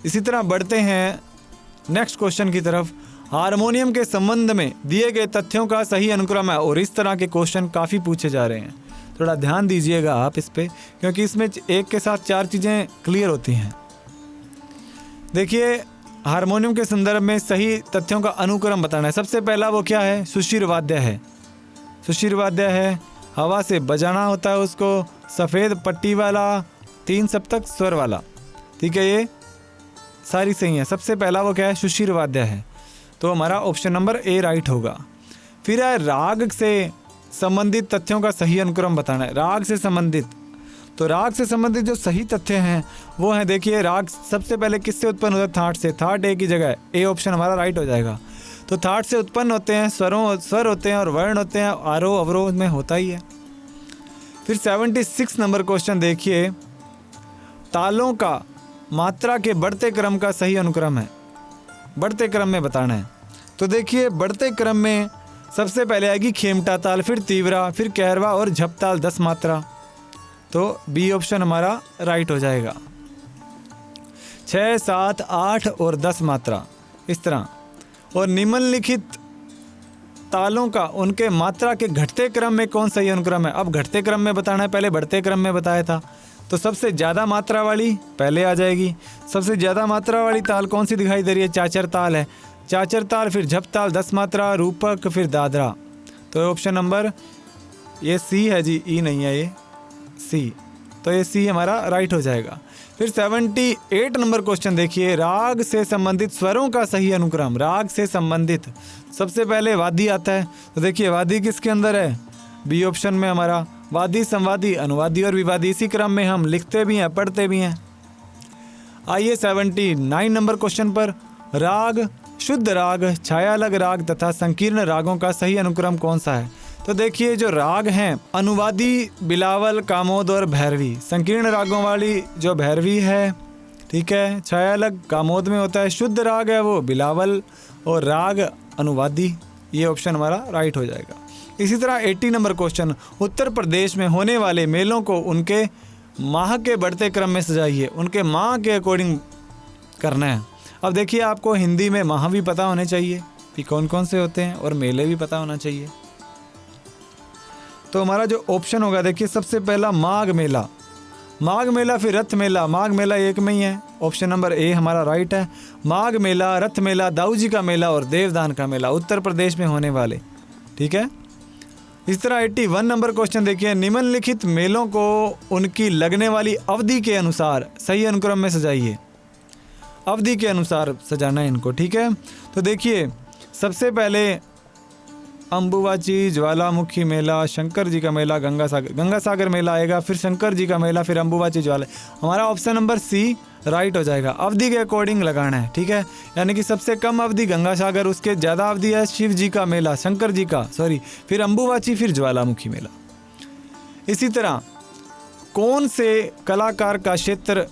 इसी तरह बढ़ते हैं नेक्स्ट क्वेश्चन की तरफ। हारमोनियम के संबंध में दिए गए तथ्यों का सही अनुक्रम है, और इस तरह के क्वेश्चन काफ़ी पूछे जा रहे हैं। थोड़ा ध्यान दीजिएगा आप इस पे, क्योंकि इसमें एक के साथ 4 चीज़ें क्लियर होती हैं। देखिए हारमोनियम के संदर्भ में सही तथ्यों का अनुक्रम बताना है। सबसे पहला वो क्या है, सुशिर वाद्य है। सुशिर वाद्य है, हवा से बजाना होता है उसको, सफ़ेद पट्टी वाला, 3 सप्तक स्वर वाला। ठीक है, ये सारी सही है। सबसे पहला वो क्या है, सुशिर वाद्य है, तो हमारा ऑप्शन नंबर ए राइट होगा। फिर है राग से संबंधित तथ्यों का सही अनुक्रम बताना है। राग से संबंधित, तो राग से संबंधित जो सही तथ्य हैं वो हैं, देखिए राग सबसे पहले किससे उत्पन्न होता है, थाट से। थाट ए की जगह ए ऑप्शन हमारा राइट हो जाएगा। तो थाट से उत्पन्न होते हैं, स्वर होते हैं और वर्ण होते हैं, आरोह अवरोह में होता ही है। फिर 76 नंबर क्वेश्चन देखिए, तालों का मात्रा के बढ़ते क्रम का सही अनुक्रम है। बढ़ते क्रम में बताना है। तो देखिए बढ़ते क्रम में सबसे पहले आएगी खेमटा ताल, फिर तीव्रा, फिर कहरवा और झपताल 10 मात्रा। तो बी ऑप्शन हमारा राइट हो जाएगा। 6, 7, 8 और 10 मात्रा इस तरह। और निम्नलिखित तालों का उनके मात्रा के घटते क्रम में कौन सही अनुक्रम है। अब घटते क्रम में बताना है, पहले बढ़ते क्रम में बताया था। तो सबसे ज़्यादा मात्रा वाली पहले आ जाएगी। सबसे ज़्यादा मात्रा वाली ताल कौन सी दिखाई दे रही है, चाचर ताल है। चाचर ताल, फिर झपताल 10 मात्रा, रूपक, फिर दादरा। तो ऑप्शन नंबर ये सी है जी, ई नहीं है ये सी। तो ये सी हमारा राइट हो जाएगा। फिर 78 नंबर क्वेश्चन देखिए, राग से संबंधित स्वरों का सही अनुक्रम। राग से संबंधित सबसे पहले वादी आता है। तो देखिए वादी किसके अंदर है, बी ऑप्शन में हमारा। वादी, संवादी, अनुवादी और विवादी, इसी क्रम में हम लिखते भी हैं पढ़ते भी हैं। आइए 79 नंबर क्वेश्चन पर, राग, शुद्ध राग, छायालग राग तथा संकीर्ण रागों का सही अनुक्रम कौन सा है। तो देखिए जो राग हैं, अनुवादी बिलावल, कामोद और भैरवी। संकीर्ण रागों वाली जो भैरवी है, ठीक है, छायालग कामोद में होता है। शुद्ध राग है वो बिलावल और राग अनुवादी। ये ऑप्शन हमारा राइट हो जाएगा। इसी तरह 80 नंबर क्वेश्चन, उत्तर प्रदेश में होने वाले मेलों को उनके माह के बढ़ते क्रम में सजाइए। उनके माह के अकॉर्डिंग करना है। अब देखिए आपको हिंदी में माह भी पता होने चाहिए कि कौन कौन से होते हैं, और मेले भी पता होना चाहिए। तो हमारा जो ऑप्शन होगा, देखिए सबसे पहला माघ मेला। माघ मेला, फिर रथ मेला। माघ मेला एक में ही है, ऑप्शन नंबर ए हमारा राइट है। माघ मेला, रथ मेला, दाऊ जी का मेला और देवदान का मेला, उत्तर प्रदेश में होने वाले। ठीक है। इस तरह 81 नंबर क्वेश्चन देखिए, निम्नलिखित मेलों को उनकी लगने वाली अवधि के अनुसार सही अनुक्रम में सजाइए। अवधि के अनुसार सजाना है इनको। ठीक है। तो देखिए सबसे पहले अम्बुवाची, ज्वालामुखी मेला, शंकर जी का मेला, गंगा सागर मेला आएगा, फिर शंकर जी का मेला, फिर अम्बुवाची, ज्वाला। हमारा ऑप्शन नंबर सी राइट हो जाएगा। अवधि के अकॉर्डिंग लगाना है। ठीक है। यानी कि सबसे कम अवधि गंगा सागर, उसके ज़्यादा अवधि है शिव जी का मेला, शंकर जी का फिर अम्बुवाची, फिर ज्वालामुखी मेला। इसी तरह कौन से कलाकार का क्षेत्र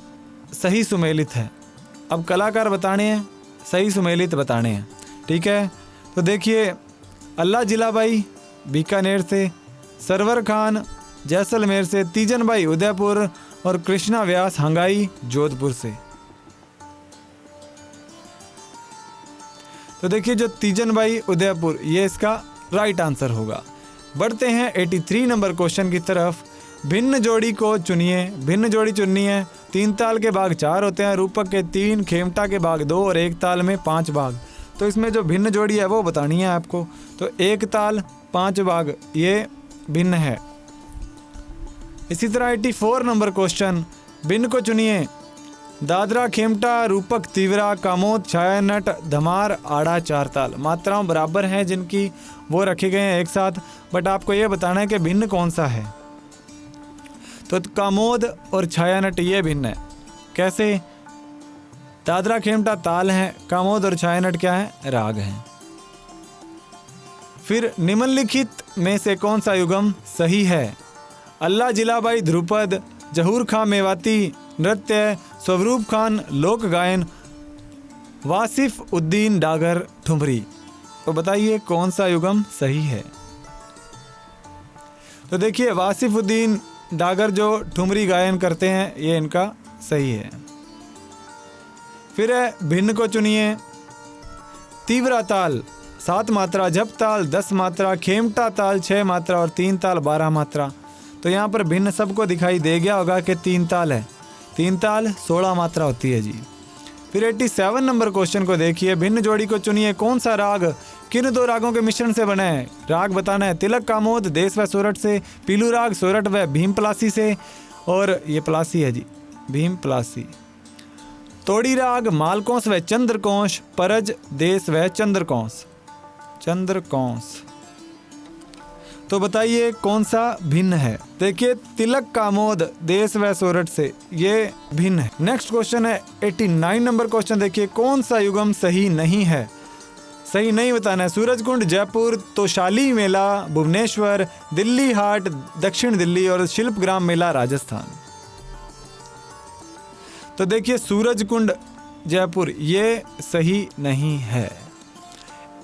सही सुमेलित है। अब कलाकार बताने हैं, सही सुमेलित बताने हैं। ठीक है। तो देखिए अल्लाह जिलाबाई बीकानेर से, सरवर खान जैसलमेर से, तीजन भाई उदयपुर और कृष्णा व्यास हंगाई जोधपुर से। तो देखिए जो तीजन भाई उदयपुर, ये इसका राइट आंसर होगा। बढ़ते हैं 83 नंबर क्वेश्चन की तरफ। भिन्न जोड़ी को चुनिए। भिन्न जोड़ी चुननी है। 3 ताल के भाग 4 होते हैं, रूपक के 3, खेमटा के भाग 2 और 1 ताल में 5 भाग। तो इसमें जो भिन्न जोड़ी है वो बतानी है आपको। तो 1 ताल 5 भाग ये भिन्न है। इसी तरह 84 नंबर क्वेश्चन, भिन्न को चुनिए। दादरा, खेमटा, रूपक, तीव्रा, कामोद, छायानट, धमार, आड़ा 4 ताल। मात्राओं बराबर हैं जिनकी, वो रखे गए हैं एक साथ, बट आपको ये बताना है कि भिन्न कौन सा है। तो कामोद और छायानट ये भिन्न है। कैसे? दादरा खेमटा ताल हैं, कामोद और छायानट क्या है? राग हैं। फिर निम्नलिखित में से कौन सा युगम सही है? अल्लाह जिलाबाई ध्रुपद, जहूर खां मेवाती, नृत्य, स्वरूप खान लोक गायन, वासिफ उद्दीन डागर ठुमरी। तो बताइए कौन सा युगम सही है। तो देखिए वासिफ उद्दीन डागर जो ठुमरी गायन करते हैं ये इनका सही है। फिर है भिन्न को चुनिए। तीव्रा ताल 7 मात्रा, जप ताल 10 मात्रा, खेमटा ताल 6 मात्रा और 3 ताल 12 मात्रा। तो यहाँ पर भिन्न सबको दिखाई दे गया होगा कि 3 ताल है। 3 ताल 16 मात्रा होती है जी। फिर 87 नंबर क्वेश्चन को देखिए। भिन्न जोड़ी को चुनिए। कौन सा राग किन 2 रागों के मिश्रण से बना है। राग बताना है। तिलक कामोद देश व सोरठ से, पीलू राग सोरठ व भीम पलासी से, और ये पलासी है जी, भीम पलासी। तोड़ी राग मालकोंस व चंद्रकोंस, परज देश व चंद्रकोंस, चंद्रकोंस। तो बताइए कौन सा भिन्न है। देखिए तिलक कामोद देश व सोरठ से ये भिन्न है। नेक्स्ट क्वेश्चन है 89 नंबर क्वेश्चन। देखिए कौन सा युगम सही नहीं है। सही नहीं बताना है। सूरजकुंड जयपुर, तोशाली मेला भुवनेश्वर, दिल्ली हाट दक्षिण दिल्ली और शिल्पग्राम मेला राजस्थान। तो देखिए सूरजकुंड जयपुर ये सही नहीं है।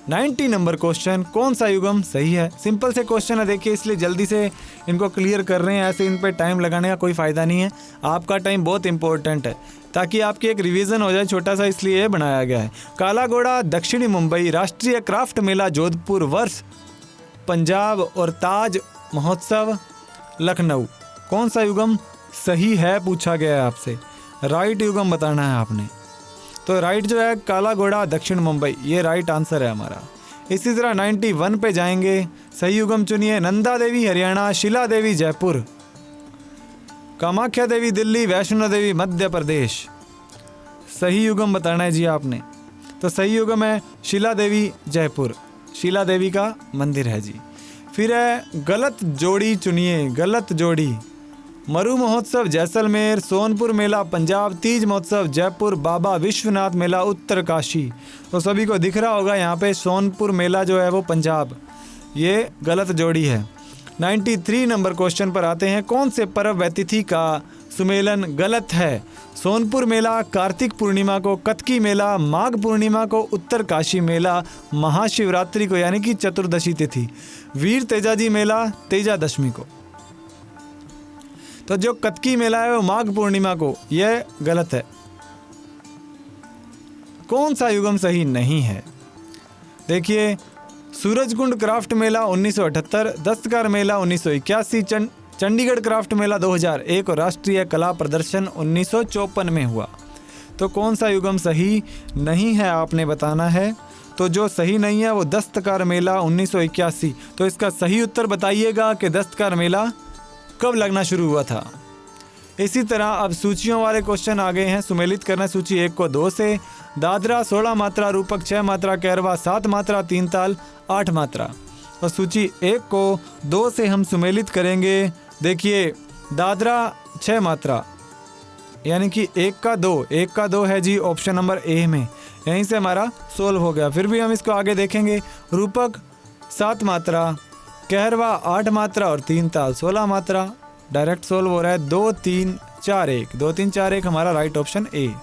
90 नंबर क्वेश्चन। कौन सा युगम सही है। सिंपल से क्वेश्चन है देखिए, इसलिए जल्दी से इनको क्लियर कर रहे हैं। ऐसे इन पे टाइम लगाने का कोई फ़ायदा नहीं है। आपका टाइम बहुत इंपॉर्टेंट है ताकि आपकी एक रिवीजन हो जाए छोटा सा, इसलिए ये बनाया गया है। काला घोड़ा दक्षिणी मुंबई, राष्ट्रीय क्राफ्ट मेला जोधपुर वर्ष पंजाब और ताज महोत्सव लखनऊ। कौन सा युगम सही है पूछा गया है आपसे। राइट युगम बताना है आपने। तो राइट जो है काला घोड़ा दक्षिण मुंबई, ये राइट आंसर है हमारा। इसी तरह 91 पे जाएंगे। सही युगम चुनिए। नंदा देवी हरियाणा, शिला देवी जयपुर, कामाख्या देवी दिल्ली, वैष्णो देवी मध्य प्रदेश। सही युगम बताना है जी आपने। तो सही युगम है शिला देवी जयपुर, शिला देवी का मंदिर है जी। फिर है गलत जोड़ी चुनिए। गलत जोड़ी मरु महोत्सव जैसलमेर, सोनपुर मेला पंजाब, तीज महोत्सव जयपुर, बाबा विश्वनाथ मेला उत्तरकाशी। तो सभी को दिख रहा होगा यहाँ पे सोनपुर मेला जो है वो पंजाब, ये गलत जोड़ी है। 93 नंबर क्वेश्चन पर आते हैं। कौन से पर्व व तिथि का सुमेलन गलत है। सोनपुर मेला कार्तिक पूर्णिमा को, कतकी मेला माघ पूर्णिमा को, उत्तरकाशी मेला महाशिवरात्रि को यानी कि चतुर्दशी तिथि, वीर तेजाजी मेला तेजादशमी को। तो जो कतकी मेला है वो माघ पूर्णिमा को, यह गलत है। कौन सा युगम सही नहीं है। देखिए सूरजकुंड क्राफ्ट मेला 1978, दस्तकार मेला 1981, चंडीगढ़ क्राफ्ट मेला 2001 और राष्ट्रीय कला प्रदर्शन 1954 में हुआ। तो कौन सा युगम सही नहीं है आपने बताना है। तो जो सही नहीं है वो दस्तकार मेला 1981। तो इसका सही उत्तर बताइएगा कि दस्तकार मेला कब लगना शुरू हुआ था। इसी तरह अब सूचियों वाले क्वेश्चन आ गए हैं। सुमेलित करना सूची 1 को 2 से। दादरा 16 मात्रा, रूपक 6 मात्रा, कैरवा 7 मात्रा, 3 ताल 8 मात्रा। और सूची 1 को 2 से हम सुमेलित करेंगे। देखिए दादरा 6 मात्रा यानी कि 1 का 2 है जी ऑप्शन नंबर ए में। यहीं से हमारा सोल्व हो गया। फिर भी हम इसको आगे देखेंगे। रूपक 7 मात्रा, कहरवा 8 मात्रा और 3 ताल 16 मात्रा। डायरेक्ट सोल्व हो रहा है। 2 3 4 1, 2 3 4 1 हमारा राइट ऑप्शन ए।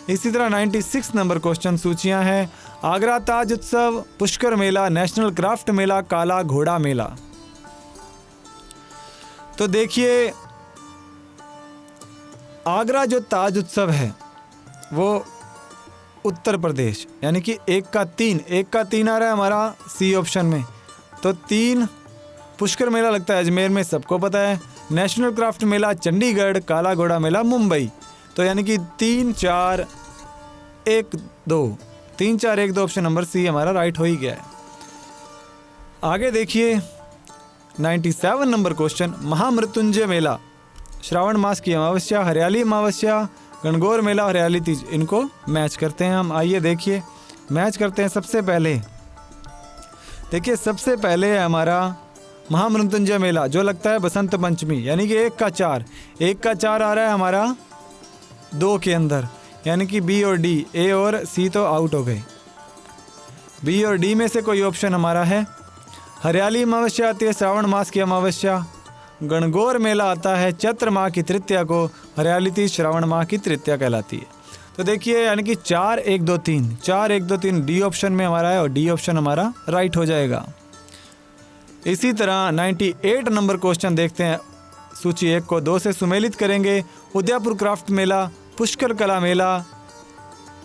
इसी तरह 96 नंबर क्वेश्चन सूचियां हैं। आगरा ताज उत्सव, पुष्कर मेला, नेशनल क्राफ्ट मेला, काला घोड़ा मेला। तो देखिए आगरा जो ताज उत्सव है वो उत्तर प्रदेश यानी कि 1 का 3 आ रहा है हमारा सी ऑप्शन में। तो 3 पुष्कर मेला लगता है अजमेर में, सबको पता है। नेशनल क्राफ्ट मेला चंडीगढ़, काला घोड़ा मेला मुंबई। तो यानी कि 3 4 1 2 ऑप्शन नंबर सी हमारा राइट हो ही गया है। आगे देखिए 97 नंबर क्वेश्चन। महामृत्युंजय मेला श्रावण मास की अमावस्या, हरियाली अमावस्या, गणगौर मेला, हरियाली तीज। इनको मैच करते हैं हम। आइए देखिए मैच करते हैं। सबसे पहले देखिए सबसे पहले है हमारा महामृत्युंजय मेला जो लगता है बसंत पंचमी यानी कि 1 का 4 आ रहा है हमारा 2 के अंदर यानी कि बी और डी। ए और सी तो आउट हो गए। बी और डी में से कोई ऑप्शन हमारा है। हरियाली अमावस्या आती है श्रावण मास की अमावस्या, गणगौर मेला आता है चैत्र माह की तृतीया को, हरियाली तीज श्रावण माह की तृतीया कहलाती है। तो देखिए यानी कि 4 1 2 3 4 1 2 3 डी ऑप्शन में हमारा है और डी ऑप्शन हमारा राइट हो जाएगा। इसी तरह 98 नंबर क्वेश्चन देखते हैं। सूची 1 को 2 से सुमेलित करेंगे। उदयपुर क्राफ्ट मेला, पुष्कर कला मेला,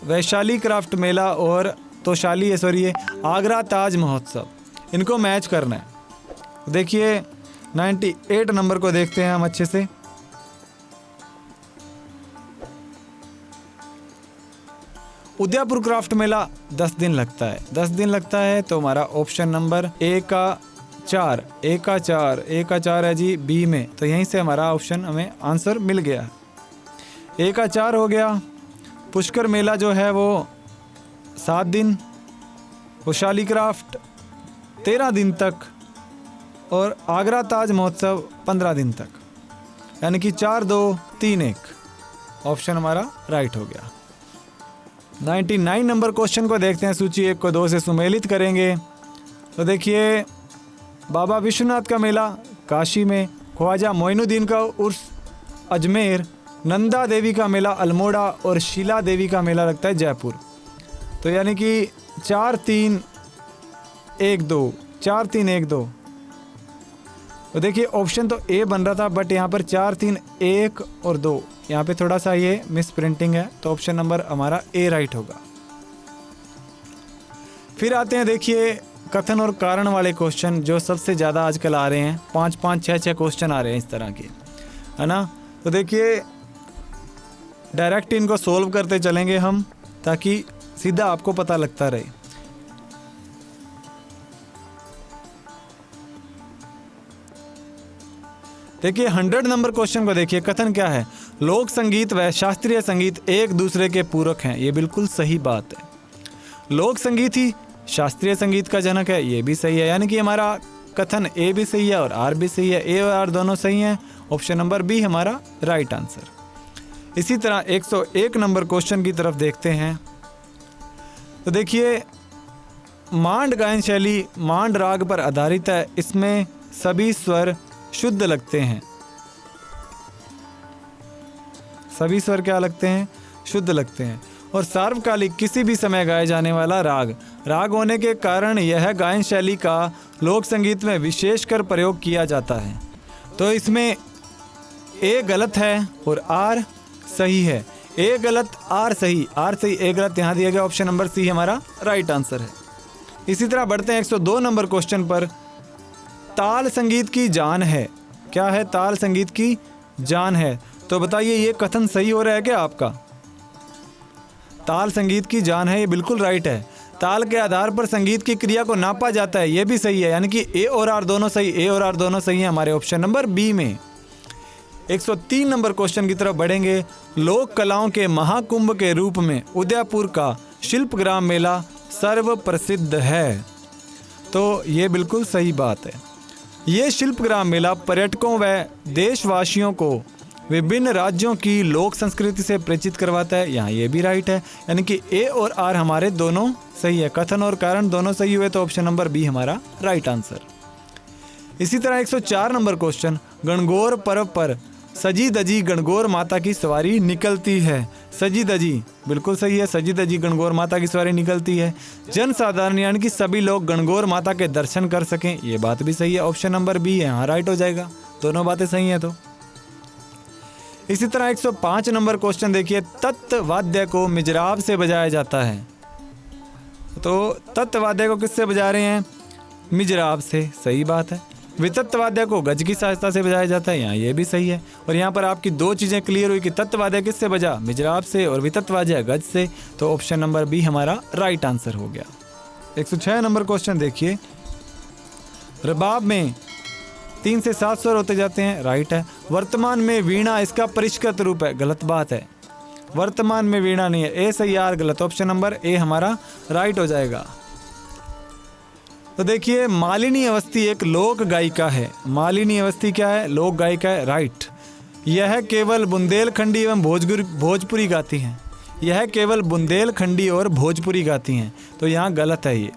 वैशाली क्राफ्ट मेला और आगरा ताज महोत्सव, इनको मैच करना है। देखिए 98 नंबर को देखते हैं हम अच्छे से। उदयपुर क्राफ्ट मेला 10 दिन लगता है, 10 दिन लगता है, तो हमारा ऑप्शन नंबर ए का 4 है जी बी में, तो यहीं से हमारा ऑप्शन हमें आंसर मिल गया। ए का 4 हो गया। पुष्कर मेला जो है वो 7 दिन, वैशाली क्राफ्ट 13 दिन तक और आगरा ताज महोत्सव 15 दिन तक, यानी कि 4 2 3 1 ऑप्शन हमारा राइट हो गया। 99 नंबर क्वेश्चन को देखते हैं। सूची 1 को 2 से सुमेलित करेंगे। तो देखिए बाबा विश्वनाथ का मेला काशी में, ख्वाजा मोइनुद्दीन का उर्स अजमेर, नंदा देवी का मेला अल्मोड़ा और शीला देवी का मेला लगता है जयपुर। तो यानी कि 4 3 1 2 4 3 1 2। तो देखिए ऑप्शन तो ए बन रहा था, बट यहाँ पर 4 3 1 और 2, यहाँ पे थोड़ा सा ये मिस प्रिंटिंग है, तो ऑप्शन नंबर हमारा ए राइट होगा। फिर आते हैं देखिए कथन और कारण वाले क्वेश्चन, जो सबसे ज़्यादा आजकल आ रहे हैं। 5 5 6 6 क्वेश्चन आ रहे हैं इस तरह के, है ना। तो देखिए डायरेक्ट इनको सोल्व करते चलेंगे हम, ताकि सीधा आपको पता लगता रहे। देखिए 100 नंबर क्वेश्चन को देखिए। कथन क्या है? लोक संगीत व शास्त्रीय संगीत एक दूसरे के पूरक हैं। ये बिल्कुल सही बात है। लोक संगीत ही शास्त्रीय संगीत का जनक है, ये भी सही है, यानी कि हमारा कथन ए भी सही है और आर भी सही है। ए और आर दोनों सही हैं। ऑप्शन नंबर बी हमारा राइट आंसर। इसी तरह 101 नंबर क्वेश्चन की तरफ देखते हैं। तो देखिए मांड गायन शैली मांड राग पर आधारित है। इसमें सभी स्वर शुद्ध लगते हैं। सभी स्वर क्या लगते हैं? शुद्ध लगते हैं। और सार्वकालिक किसी भी समय गाए जाने वाला राग होने के कारण यह गायन शैली का लोक संगीत में विशेषकर प्रयोग किया जाता है। तो इसमें ए गलत है और आर सही है। ए गलत आर सही, आर सही ए गलत यहाँ दिया गया। ऑप्शन नंबर सी हमारा राइट आंसर है। इसी तरह बढ़ते हैं 102 नंबर क्वेश्चन पर। ताल संगीत की जान है। क्या है? ताल संगीत की जान है। तो बताइए ये कथन सही हो रहा है क्या आपका? ताल संगीत की जान है, ये बिल्कुल राइट है। ताल के आधार पर संगीत की क्रिया को नापा जाता है, ये भी सही है, यानी कि ए और आर दोनों सही, ए और आर दोनों सही है हमारे ऑप्शन नंबर बी में। 103 नंबर क्वेश्चन की तरफ बढ़ेंगे। लोक कलाओं के महाकुंभ के रूप में उदयपुर का शिल्पग्राम मेला सर्व प्रसिद्ध है। तो ये बिल्कुल सही बात है। ये शिल्पग्राम मेला पर्यटकों व देशवासियों को विभिन्न राज्यों की लोक संस्कृति से परिचित करवाता है। यहाँ ये भी राइट है, यानी कि ए और आर हमारे दोनों सही है। कथन और कारण दोनों सही हुए, तो ऑप्शन नंबर बी हमारा राइट आंसर। इसी तरह 104 नंबर क्वेश्चन। गणगौर पर्व पर सजी दजी गणगौर माता की सवारी निकलती है। सजी दजी बिल्कुल सही है। सजी दजी गणगौर माता की सवारी निकलती है। जन साधारण यानी कि सभी लोग गणगौर माता के दर्शन कर सकें, ये बात भी सही है। ऑप्शन नंबर बी है, हाँ राइट हो जाएगा। दोनों बातें सही हैं। तो इसी तरह 105 नंबर क्वेश्चन देखिए। तत्व वाद्य को मिजराब से बजाया जाता है। तो तत्व वाद्य को किससे बजा रहे हैं? मिजराब से, सही बात है। वितत्व वाद्य को गज की सहायता से बजाया जाता है, यहाँ ये भी सही है। और यहाँ पर आपकी दो चीज़ें क्लियर हुई कि तत्व वाद्य किससे बजा? मिजराब से, और वितत्व वाद्य गज से। तो ऑप्शन नंबर बी हमारा राइट आंसर हो गया। 106 नंबर क्वेश्चन देखिए। रबाब में 3 से 7 स्वर होते जाते हैं, राइट है। वर्तमान में वीणा इसका परिष्कृत रूप है, गलत बात है। वर्तमान में वीणा नहीं है, ए सही आर गलत। ऑप्शन नंबर ए हमारा राइट हो जाएगा। तो देखिए मालिनी अवस्थी एक लोक गायिका है। मालिनी अवस्थी क्या है? लोक गायिका है, राइट। यह केवल बुंदेलखंडी एवं भोजपुरी गाती हैं। यह केवल बुंदेलखंडी और भोजपुरी गाती हैं, तो यहाँ गलत है ये।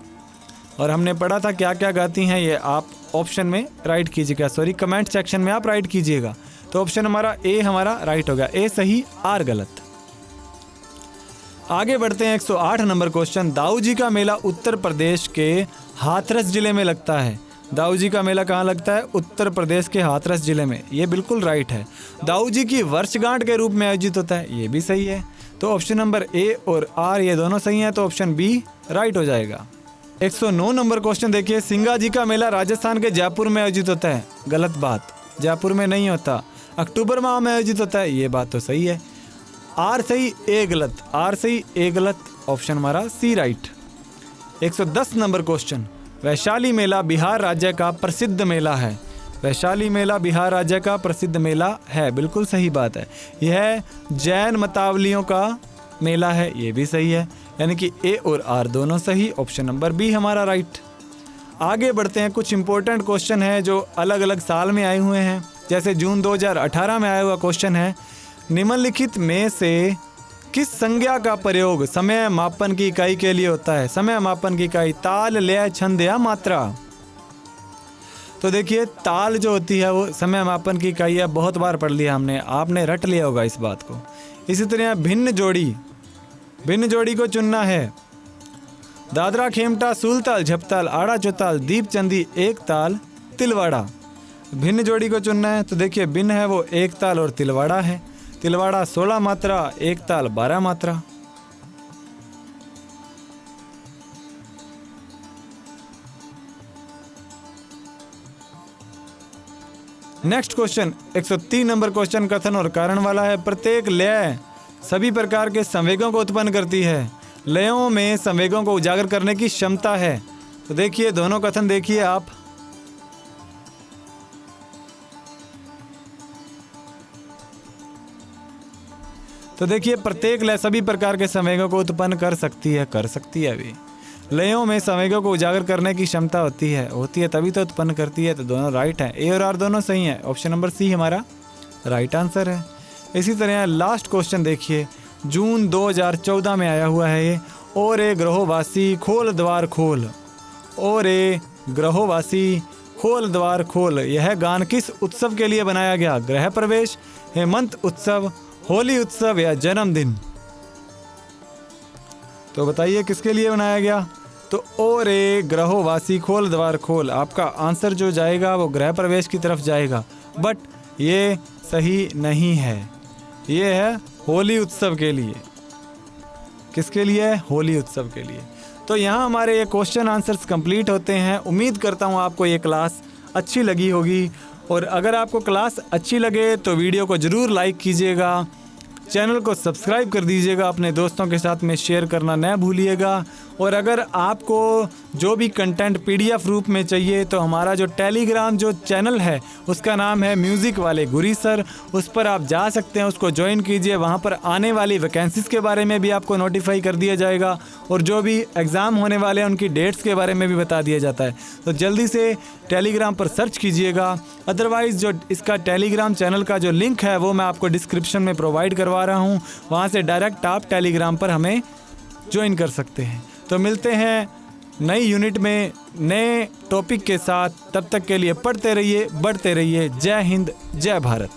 और हमने पढ़ा था क्या क्या गाती हैं, ये आप ऑप्शन में राइट कीजिएगा, सॉरी कमेंट सेक्शन में आप राइट कीजिएगा। तो ऑप्शन हमारा ए हमारा राइट हो गया, ए सही आर गलत। आगे बढ़ते हैं 108 नंबर क्वेश्चन। दाऊ जी का मेला उत्तर प्रदेश के हाथरस जिले में लगता है। दाऊ जी का मेला कहाँ लगता है? उत्तर प्रदेश के हाथरस जिले में। ये बिल्कुल राइट है। दाऊ जी की वर्षगांठ के रूप में आयोजित होता है, ये भी सही है। तो ऑप्शन नंबर ए और आर ये दोनों सही हैं, तो ऑप्शन बी राइट हो जाएगा। 109 नंबर क्वेश्चन देखिए। सिंगा जी का मेला राजस्थान के जयपुर में आयोजित होता है। गलत बात, जयपुर में नहीं होता, अक्टूबर माह में आयोजित होता है, ये बात तो सही है। आर सही ए गलत, आर सही ए गलत, ऑप्शन हमारा C right. 110 number question. Vaishali मेला बिहार राज्य का प्रसिद्ध मेला है। वैशाली मेला बिहार राज्य का प्रसिद्ध मेला है, बिल्कुल सही बात है। यह जैन मतावलियों का मेला है, ये भी सही है। यानी कि ए और आर दोनों सही, ऑप्शन नंबर बी हमारा राइट। आगे बढ़ते हैं। कुछ इंपॉर्टेंट क्वेश्चन है जो अलग अलग साल में आए हुए हैं। जैसे जून 2018 में आया हुआ क्वेश्चन है, निम्नलिखित में से किस संज्ञा का प्रयोग समय मापन की इकाई के लिए होता है? समय मापन की इकाई ताल, लय, छंद या मात्रा। तो देखिए ताल जो होती है वो समय मापन की इकाई है, बहुत बार पढ़ लिया हमने, आपने रट लिया होगा इस बात को। इसी तरह भिन्न जोड़ी को चुनना है। दादरा, खेमटा, सूलताल, झपताल, आड़ा, चौताल, दीपचंदी, एक ताल, तिलवाड़ा। भिन्न जोड़ी को चुनना है। तो देखिए भिन्न है वो एक ताल और तिलवाड़ा है। तिलवाड़ा 16 मात्रा, एक ताल 12 मात्रा। नेक्स्ट क्वेश्चन 103 नंबर क्वेश्चन कथन और कारण वाला है। प्रत्येक लय सभी प्रकार के संवेगों को उत्पन्न करती है। लयों में संवेगों को उजागर करने की क्षमता है। तो देखिए दोनों कथन देखिए आप। तो देखिए प्रत्येक लय सभी प्रकार के संवेगों को उत्पन्न कर सकती है अभी। लयों में संवेगों को उजागर करने की क्षमता होती है तभी तो उत्पन्न करती है। तो दोनों राइट हैं, ए और आर दोनों सही हैं, ऑप्शन नंबर सी हमारा राइट आंसर है। इसी तरह लास्ट क्वेश्चन देखिए, जून 2014 में आया हुआ है ये। और ए ग्रहोवासी खोल द्वार खोल, और ए ग्रहोवासी खोल द्वार खोल, यह गान किस उत्सव के लिए बनाया गया? गृह प्रवेश, हेमंत उत्सव, होली उत्सव या जन्मदिन। तो बताइए किसके लिए बनाया गया? तो और ए ग्रहोवासी खोल द्वार खोल, आपका आंसर जो जाएगा वो गृह प्रवेश की तरफ जाएगा, बट ये सही नहीं है। ये है होली उत्सव के लिए। किसके लिए? होली उत्सव के लिए। तो यहाँ हमारे ये क्वेश्चन आंसर्स कंप्लीट होते हैं। उम्मीद करता हूँ आपको ये क्लास अच्छी लगी होगी, और अगर आपको क्लास अच्छी लगे तो वीडियो को ज़रूर लाइक कीजिएगा, चैनल को सब्सक्राइब कर दीजिएगा, अपने दोस्तों के साथ में शेयर करना न भूलिएगा। और अगर आपको जो भी कंटेंट पीडीएफ रूप में चाहिए तो हमारा जो टेलीग्राम जो चैनल है उसका नाम है म्यूज़िक वाले गुरी सर, उस पर आप जा सकते हैं, उसको ज्वाइन कीजिए। वहाँ पर आने वाली वैकेंसीज़ के बारे में भी आपको नोटिफाई कर दिया जाएगा, और जो भी एग्ज़ाम होने वाले हैं उनकी डेट्स के बारे में भी बता दिया जाता है। तो जल्दी से टेलीग्राम पर सर्च कीजिएगा। अदरवाइज़ जो इसका टेलीग्राम चैनल का जो लिंक है वो मैं आपको डिस्क्रिप्शन में प्रोवाइड करवा रहा हूँ, वहाँ से डायरेक्ट आप टेलीग्राम पर हमें ज्वाइन कर सकते हैं। तो मिलते हैं नई यूनिट में नए टॉपिक के साथ। तब तक के लिए पढ़ते रहिए, बढ़ते रहिए। जय हिंद, जय भारत।